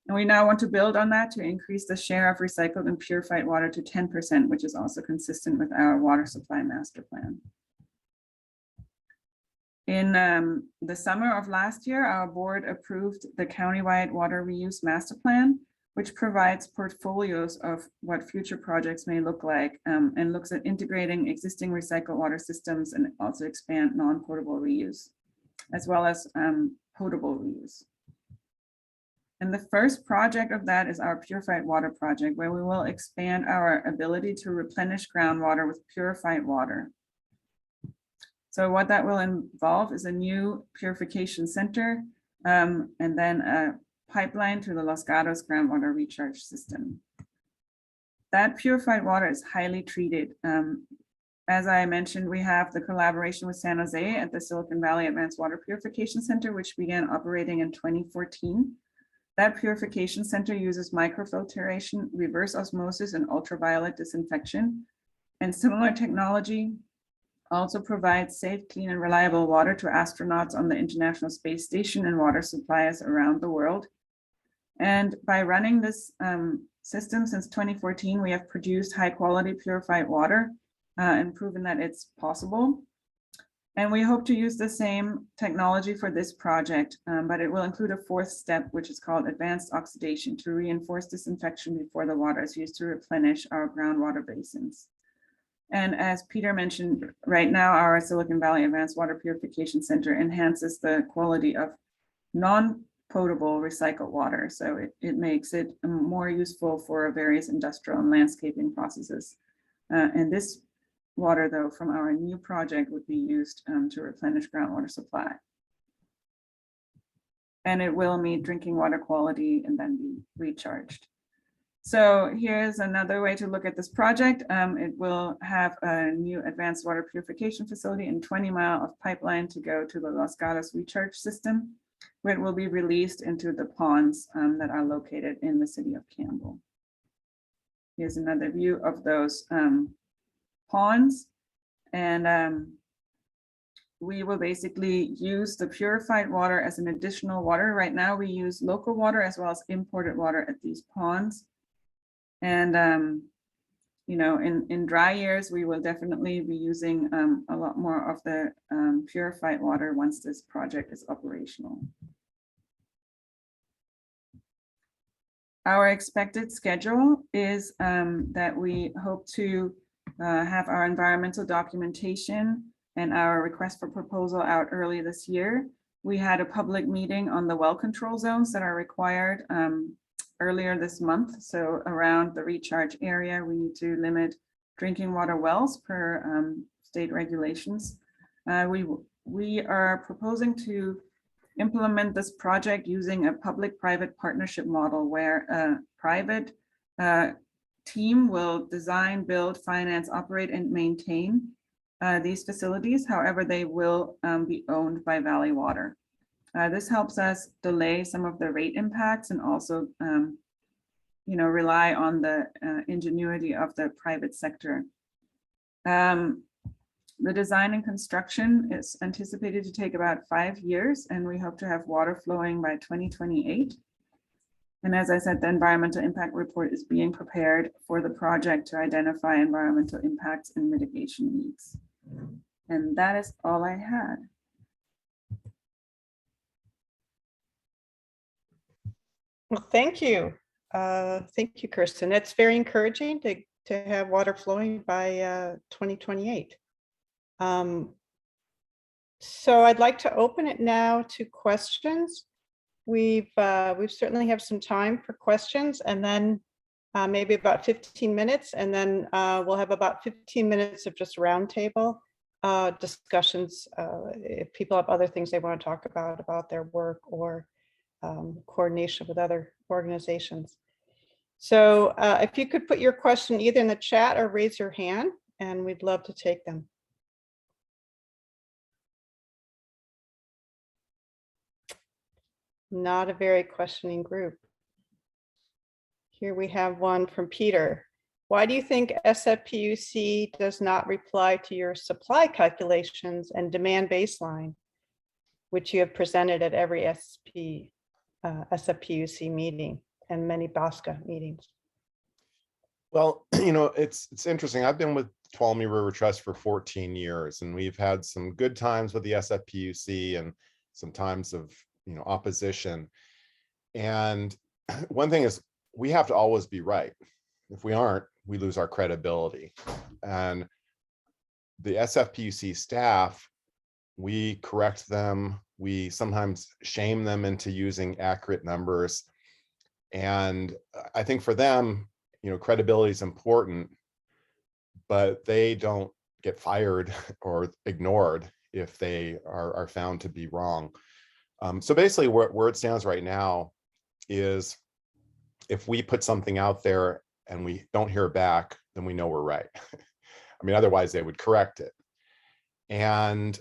And we now want to build on that to increase the share of recycled and purified water to 10%, which is also consistent with our water supply master plan. In the summer of last year, our board approved the countywide water reuse master plan, which provides portfolios of what future projects may look like and looks at integrating existing recycled water systems and also expand non-potable reuse, as well as potable reuse. And the first project of that is our purified water project, where we will expand our ability to replenish groundwater with purified water. So what that will involve is a new purification center and then a pipeline to the Los Gatos groundwater recharge system. That purified water is highly treated. As I mentioned, we have the collaboration with San Jose at the Silicon Valley Advanced Water Purification Center, which began operating in 2014. That purification center uses microfiltration, reverse osmosis, and ultraviolet disinfection. And similar technology also provides safe, clean, and reliable water to astronauts on the International Space Station and water suppliers around the world. And by running this system since 2014, we have produced high quality purified water and proven that it's possible. And we hope to use the same technology for this project, but it will include a fourth step, which is called advanced oxidation, to reinforce disinfection before the water is used to replenish our groundwater basins. And as Peter mentioned, right now, our Silicon Valley Advanced Water Purification Center enhances the quality of non-potable recycled water. So it makes it more useful for various industrial and landscaping processes. And this water, though, from our new project would be used to replenish groundwater supply. And it will meet drinking water quality and then be recharged. So here's another way to look at this project. It will have a new advanced water purification facility and 20 miles of pipeline to go to the Los Gatos recharge system, where it will be released into the ponds that are located in the city of Campbell. Here's another view of those ponds. And we will basically use the purified water as an additional water. Right now we use local water as well as imported water at these ponds. And, you know, in dry years, we will definitely be using a lot more of the purified water once this project is operational. Our expected schedule is that we hope to have our environmental documentation and our request for proposal out early this year. We had a public meeting on the well control zones that are required earlier this month. So around the recharge area, we need to limit drinking water wells per state regulations. We are proposing to implement this project using a public-private partnership model where a private team will design, build, finance, operate, and maintain these facilities. However, they will be owned by Valley Water. This helps us delay some of the rate impacts and also rely on the ingenuity of the private sector. The design and construction is anticipated to take about 5 years, and we hope to have water flowing by 2028. And as I said, the environmental impact report is being prepared for the project to identify environmental impacts and mitigation needs. And that is all I had. Well, thank you. Thank you, Kirsten. That's very encouraging to have water flowing by 2028. So I'd like to open it now to questions. We've certainly have some time for questions, and then maybe about 15 minutes, and then we'll have about 15 minutes of just roundtable discussions if people have other things they want to talk about their work or coordination with other organizations. So if you could put your question either in the chat or raise your hand, and we'd love to take them. Not a very questioning group. Here we have one from Peter. Why do you think SFPUC does not reply to your supply calculations and demand baseline, which you have presented at every SFPUC meeting and many BOSCA meetings? Well, it's interesting. I've been with Tuolumne River Trust for 14 years, and we've had some good times with the SFPUC and some times of opposition. And one thing is, we have to always be right. If we aren't, we lose our credibility. And the SFPUC staff, we correct them. We sometimes shame them into using accurate numbers. And I think for them, credibility is important, but they don't get fired or ignored if they are found to be wrong. So basically where it stands right now is, if we put something out there and we don't hear back, then we know we're right. I mean, otherwise they would correct it. And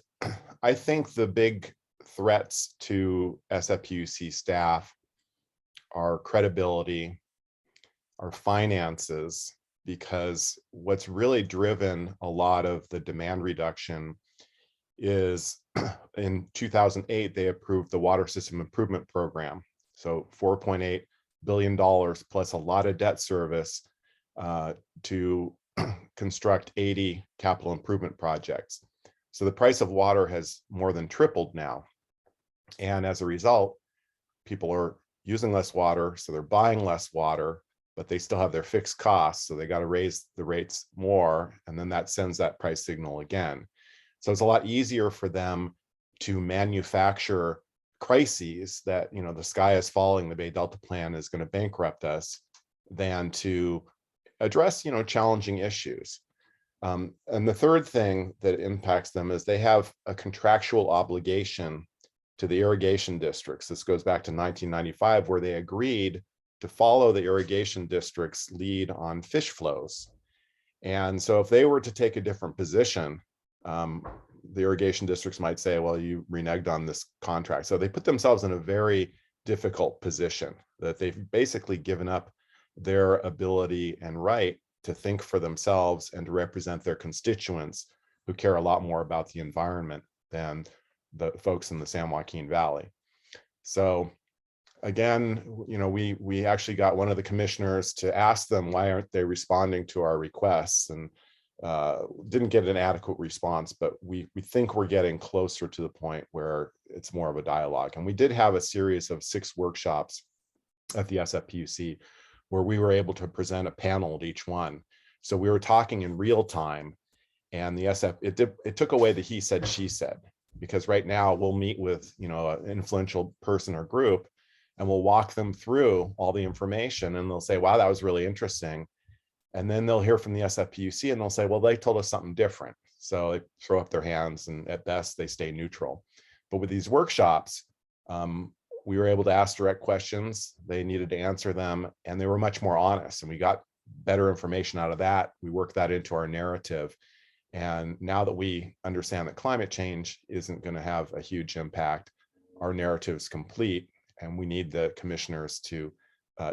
I think the big threats to SFPUC staff are credibility, our finances, because what's really driven a lot of the demand reduction is in 2008, they approved the Water System Improvement Program. So $4.8 billion plus a lot of debt service to construct 80 capital improvement projects. So the price of water has more than tripled now. And as a result, people are using less water, so they're buying less water, but they still have their fixed costs. So they got to raise the rates more, and then that sends that price signal again. So it's a lot easier for them to manufacture crises that, the sky is falling, the Bay Delta plan is going to bankrupt us, than to address, challenging issues. And the third thing that impacts them is they have a contractual obligation to the irrigation districts. This goes back to 1995, where they agreed to follow the irrigation district's lead on fish flows. And so if they were to take a different position, the irrigation districts might say, well, you reneged on this contract. So they put themselves in a very difficult position, that they've basically given up their ability and right to think for themselves and to represent their constituents, who care a lot more about the environment than the folks in the San Joaquin Valley. So again, we actually got one of the commissioners to ask them, why aren't they responding to our requests? And didn't get an adequate response, but we think we're getting closer to the point where it's more of a dialogue. And we did have a series of 6 workshops at the SFPUC where we were able to present a panel at each one. So we were talking in real time, and the it took away the he said, she said, because right now we'll meet with, an influential person or group, and we'll walk them through all the information, and they'll say, wow, that was really interesting. And then they'll hear from the SFPUC and they'll say, well, they told us something different. So they throw up their hands, and at best they stay neutral. But with these workshops, we were able to ask direct questions. They needed to answer them, and they were much more honest. And we got better information out of that. We work that into our narrative. And now that we understand that climate change isn't going to have a huge impact, our narrative is complete, and we need the commissioners to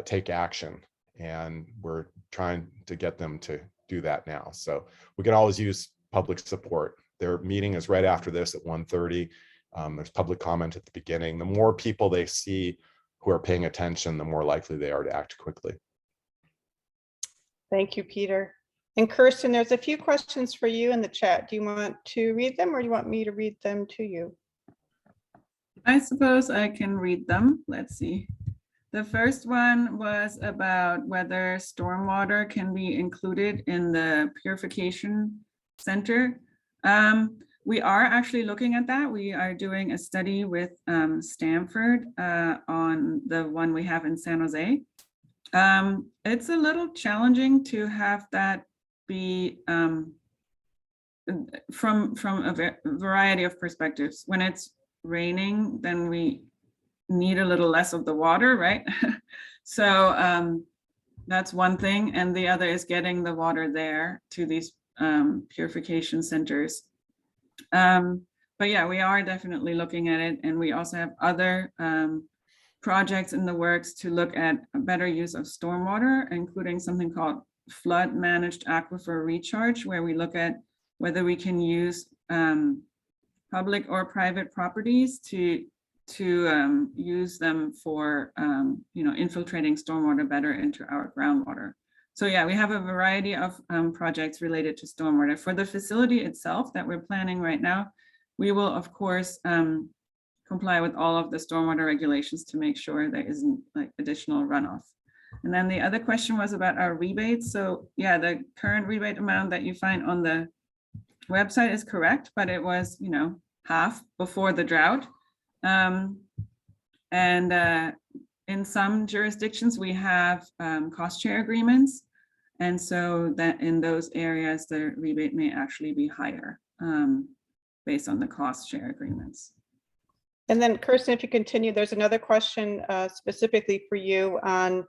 take action. And we're trying to get them to do that now. So we can always use public support. Their meeting is right after this at 1:30. There's public comment at the beginning. The more people they see who are paying attention, the more likely they are to act quickly. Thank you, Peter. And Kirsten, there's a few questions for you in the chat. Do you want to read them, or do you want me to read them to you? I suppose I can read them. Let's see. The first one was about whether stormwater can be included in the purification center. We are actually looking at that. We are doing a study with Stanford on the one we have in San Jose. It's a little challenging to have that be from a variety of perspectives. When it's raining, then we need a little less of the water, right? So that's one thing. And the other is getting the water there to these purification centers. But yeah, we are definitely looking at it. And we also have other projects in the works to look at a better use of stormwater, including something called flood managed aquifer recharge, where we look at whether we can use public or private properties to use them for infiltrating stormwater better into our groundwater. So yeah, we have a variety of projects related to stormwater. For the facility itself that we're planning right now, we will of course comply with all of the stormwater regulations to make sure there isn't like additional runoff. And then the other question was about our rebates. So yeah, the current rebate amount that you find on the website is correct, but it was, half before the drought. In some jurisdictions, we have cost share agreements. And so that in those areas, the rebate may actually be higher based on the cost share agreements. And then Kirsten, if you continue, there's another question specifically for you on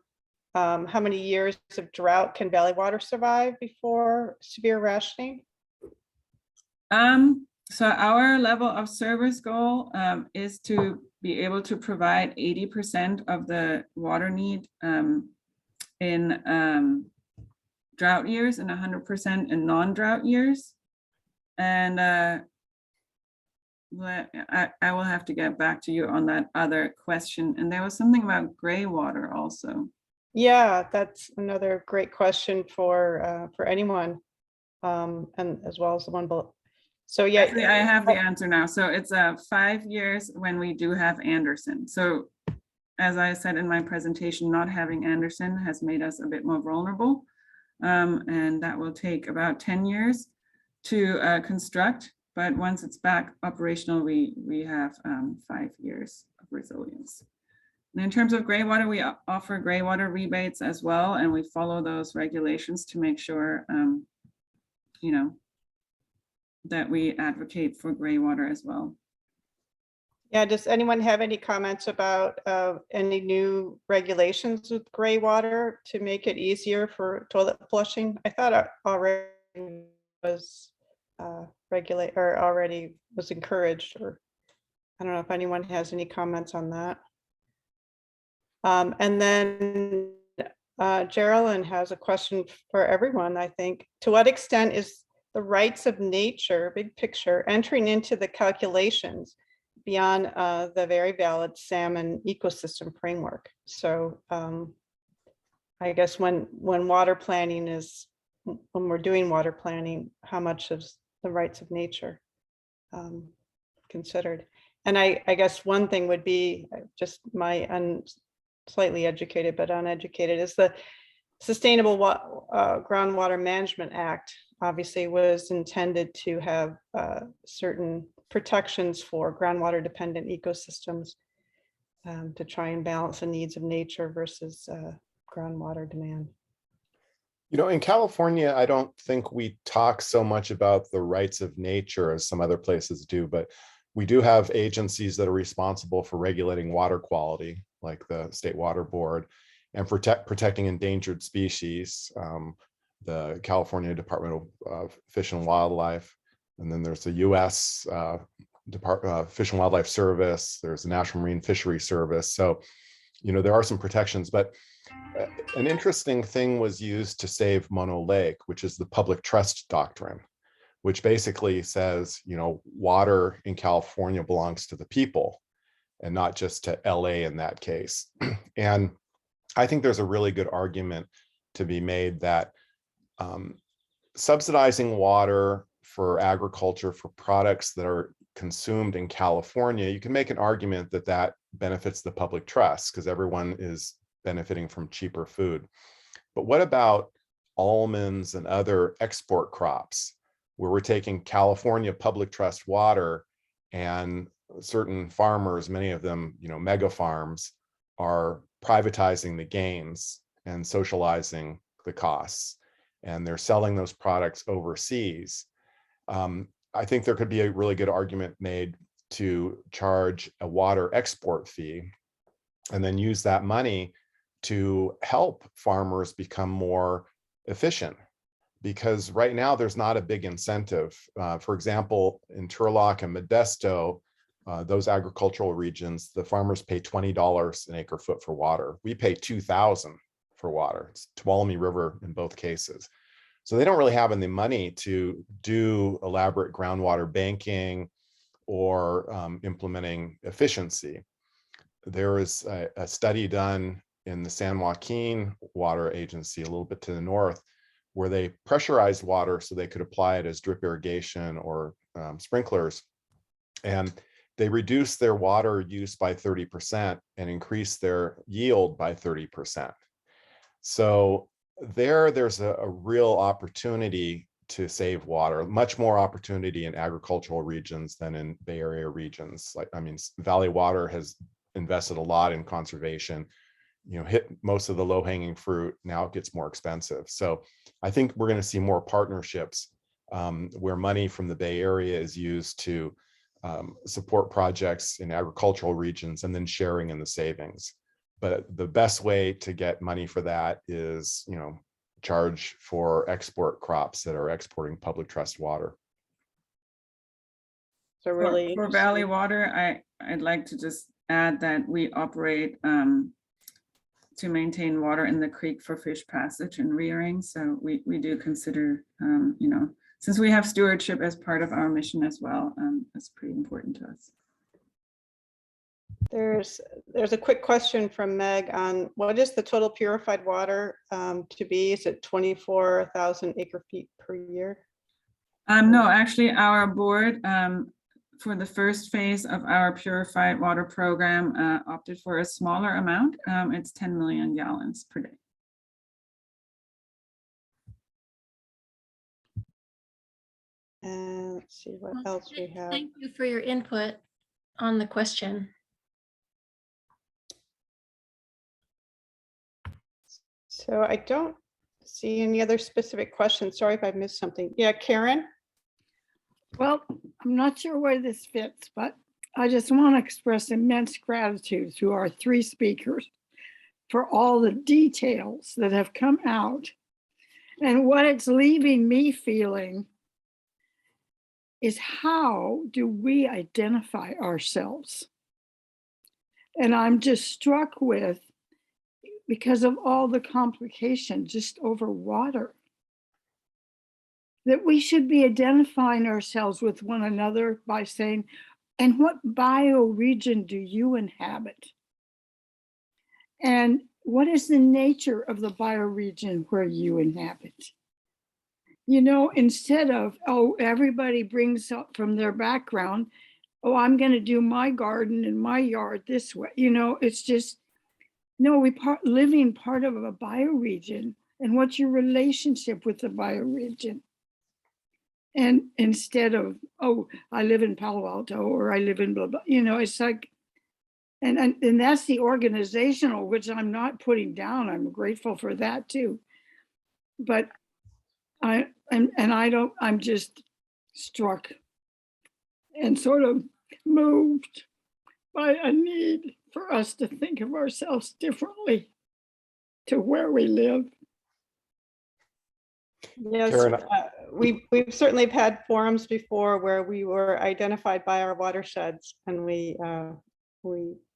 how many years of drought can Valley Water survive before severe rationing? So our level of service goal is to be able to provide 80% of the water need in drought years and 100% in non-drought years. And I will have to get back to you on that other question. And there was something about gray water also. Yeah, that's another great question for anyone, and as well as the one below. So yeah, actually, I have the answer now. So it's 5 years when we do have Anderson. So as I said in my presentation, not having Anderson has made us a bit more vulnerable. And that will take about 10 years to construct. But once it's back operational, we have 5 years of resilience. And in terms of gray water, we offer gray water rebates as well. And we follow those regulations to make sure, that we advocate for gray water as well. Yeah, does anyone have any comments about any new regulations with gray water to make it easier for toilet flushing? I thought it already was regulate or already was encouraged, or I don't know if anyone has any comments on that. And then Geraldine has a question for everyone, I think. To what extent is the rights of nature, big picture, entering into the calculations beyond the very valid salmon ecosystem framework? So I guess when water planning is, when we're doing water planning, how much is the rights of nature considered? And I guess one thing would be just my slightly educated but uneducated is the Sustainable Groundwater Management Act obviously was intended to have certain protections for groundwater dependent ecosystems to try and balance the needs of nature versus groundwater demand. In California, I don't think we talk so much about the rights of nature as some other places do, but we do have agencies that are responsible for regulating water quality, like the State Water Board. and protecting endangered species, the California Department of Fish and Wildlife, and then there's the U.S. Fish and Wildlife Service, there's the National Marine Fisheries Service. So, there are some protections, but an interesting thing was used to save Mono Lake, which is the public trust doctrine, which basically says, water in California belongs to the people and not just to LA in that case. And I think there's a really good argument to be made that subsidizing water for agriculture, for products that are consumed in California, you can make an argument that that benefits the public trust because everyone is benefiting from cheaper food. But what about almonds and other export crops where we're taking California public trust water and certain farmers, many of them, mega farms, are privatizing the gains and socializing the costs, and they're selling those products overseas. I think there could be a really good argument made to charge a water export fee and then use that money to help farmers become more efficient. Because right now there's not a big incentive. For example, in Turlock and Modesto, those agricultural regions, the farmers pay $20 an acre foot for water. We pay $2,000 for water. It's Tuolumne River in both cases. So they don't really have any money to do elaborate groundwater banking or implementing efficiency. There was a study done in the San Joaquin Water Agency, a little bit to the north, where they pressurized water so they could apply it as drip irrigation or sprinklers. And they reduced their water use by 30% and increased their yield by 30%. So there's a real opportunity to save water, much more opportunity in agricultural regions than in Bay Area regions. Valley Water has invested a lot in conservation, hit most of the low-hanging fruit. Now it gets more expensive. So I think we're going to see more partnerships where money from the Bay Area is used to support projects in agricultural regions and then sharing in the savings. But the best way to get money for that is, charge for export crops that are exporting public trust water. So really for Valley Water, I'd like to just add that we operate to maintain water in the creek for fish passage and rearing. So we do consider, since we have stewardship as part of our mission as well, that's pretty important to us. There's a quick question from Meg on what is the total purified water to be? Is it 24,000 acre feet per year? No, actually our board for the first phase of our purified water program opted for a smaller amount. It's 10 million gallons per day. And let's see what else we have. Thank you for your input on the question. So I don't see any other specific questions. Sorry if I missed something. Yeah, Karen? Well, I'm not sure where this fits, but I just want to express immense gratitude to our three speakers for all the details that have come out. And what it's leaving me feeling is, how do we identify ourselves? And I'm just struck with, because of all the complications just over water, that we should be identifying ourselves with one another by saying, and what bioregion do you inhabit? And what is the nature of the bioregion where you inhabit? Instead of, everybody brings up from their background, I'm going to do my garden in my yard this way. It's just, no, we living part of a bioregion, and what's your relationship with the bioregion? And instead of, I live in Palo Alto, or I live in blah, blah, it's like, and that's the organizational, which I'm not putting down. I'm grateful for that too. But I'm just struck and sort of moved by a need for us to think of ourselves differently. to where we live. Yes, Karen, we've certainly had forums before where we were identified by our watersheds, and we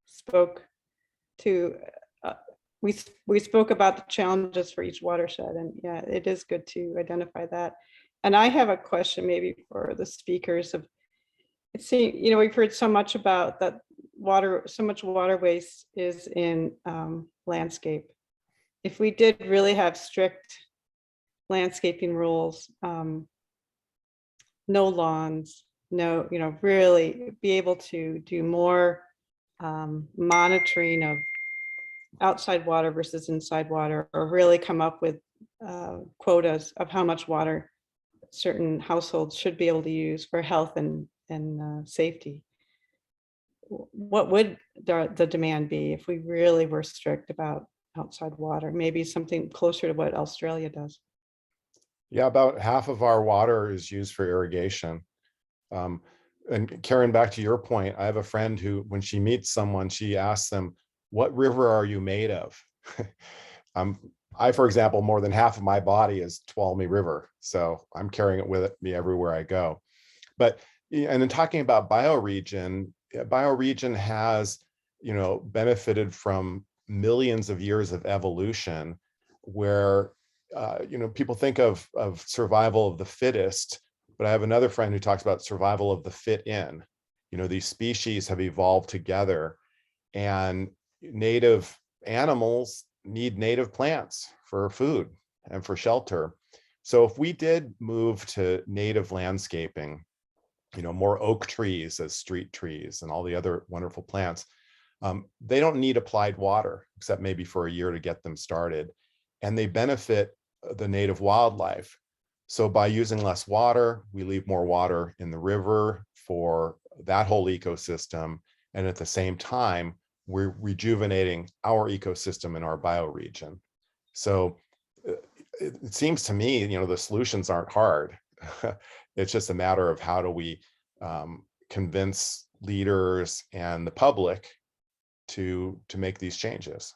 spoke to we spoke about the challenges for each watershed, and yeah, it is good to identify that. And I have a question maybe for the speakers of, it seems, you know, we've heard so much about that so much water waste is in landscape. If we did really have strict landscaping rules, no lawns, no, you know, really be able to do more monitoring of outside water versus inside water, or really come up with quotas of how much water certain households should be able to use for health and safety. What would the demand be if we really were strict about outside water? Maybe something closer to what Australia does. yeah, about half of our water is used for irrigation. And Karen, back to your point, I have a friend who, when she meets someone, she asks them, "What river are you made of?" I, for example, more than half of my body is Tuolumne River, so I'm carrying it with me everywhere I go. But, and in talking about bioregion, bioregion has, you know, benefited from millions of years of evolution, where you know, people think of survival of the fittest, but I have another friend who talks about survival of the fit in. You know, these species have evolved together, and native animals need native plants for food and for shelter. So if we did move to native landscaping, you know, more oak trees as street trees and all the other wonderful plants, they don't need applied water, except maybe for a year to get them started. And they benefit the native wildlife. So by using less water, we leave more water in the river for that whole ecosystem. And at the same time, we're rejuvenating our ecosystem in our bioregion. So it seems to me, you know, the solutions aren't hard. It's just a matter of how do we convince leaders and the public to make these changes.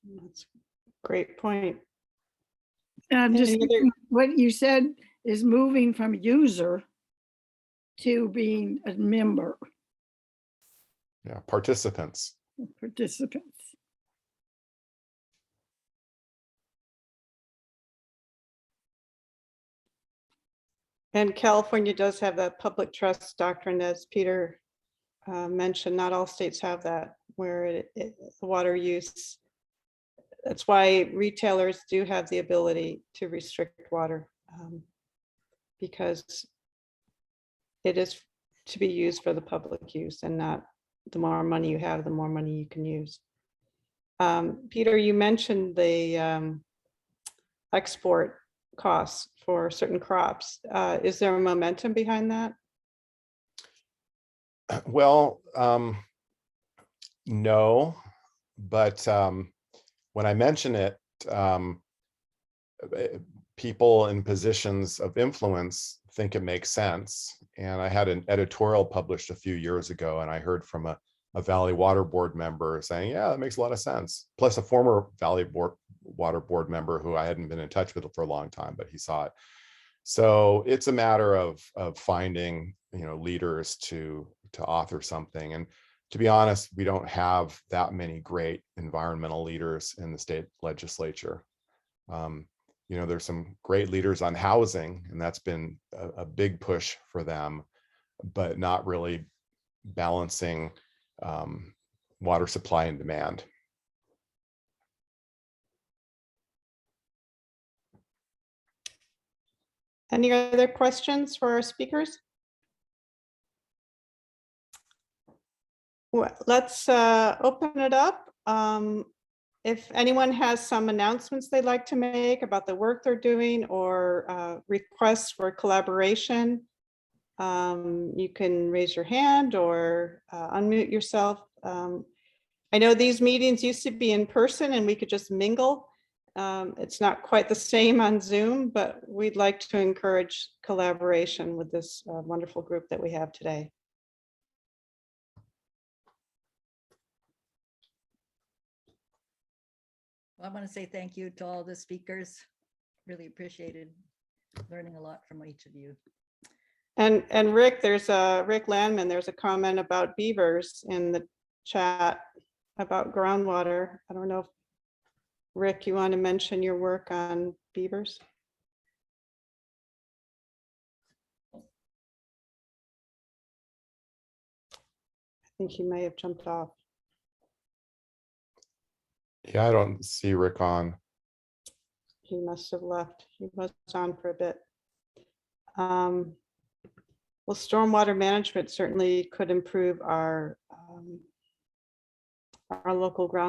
That's a great point. And I'm just Any other- thinking what you said is moving from user to being a member, Yeah, participants. participants. And California does have that public trust doctrine, as Peter mentioned. Not all states have that, where the water use. That's why retailers do have the ability to restrict water, because it is to be used for the public use, and not the more money you have, the more money you can use. Peter, you mentioned the export costs for certain crops. Is there a momentum behind that? Well, no, but when I mention it, people in positions of influence think it makes sense. And I had an editorial published a few years ago, and I heard from a Valley Water Board member saying, yeah, that makes a lot of sense. Plus a former Valley Water Board member who I hadn't been in touch with for a long time, but he saw it. So it's a matter of finding, you know, leaders to author something. And to be honest, we don't have that many great environmental leaders in the state legislature. You know, there's some great leaders on housing, and that's been a big push for them, but not really balancing water supply and demand. Any other questions for our speakers? Well, let's open it up. If anyone has some announcements they'd like to make about the work they're doing, or requests for collaboration, you can raise your hand or unmute yourself. I know these meetings used to be in person and we could just mingle. It's not quite the same on Zoom, but we'd like to encourage collaboration with this wonderful group that we have today. I want to say thank you to all the speakers. Really appreciated learning a lot from each of you. And Rick, Rick Landman, there's a comment about beavers in the chat about groundwater. I don't know if, Rick, you want to mention your work on beavers? I think he may have jumped off. Yeah, I don't see Rick on. He must have left. He was on for a bit. Well, stormwater management certainly could improve our local ground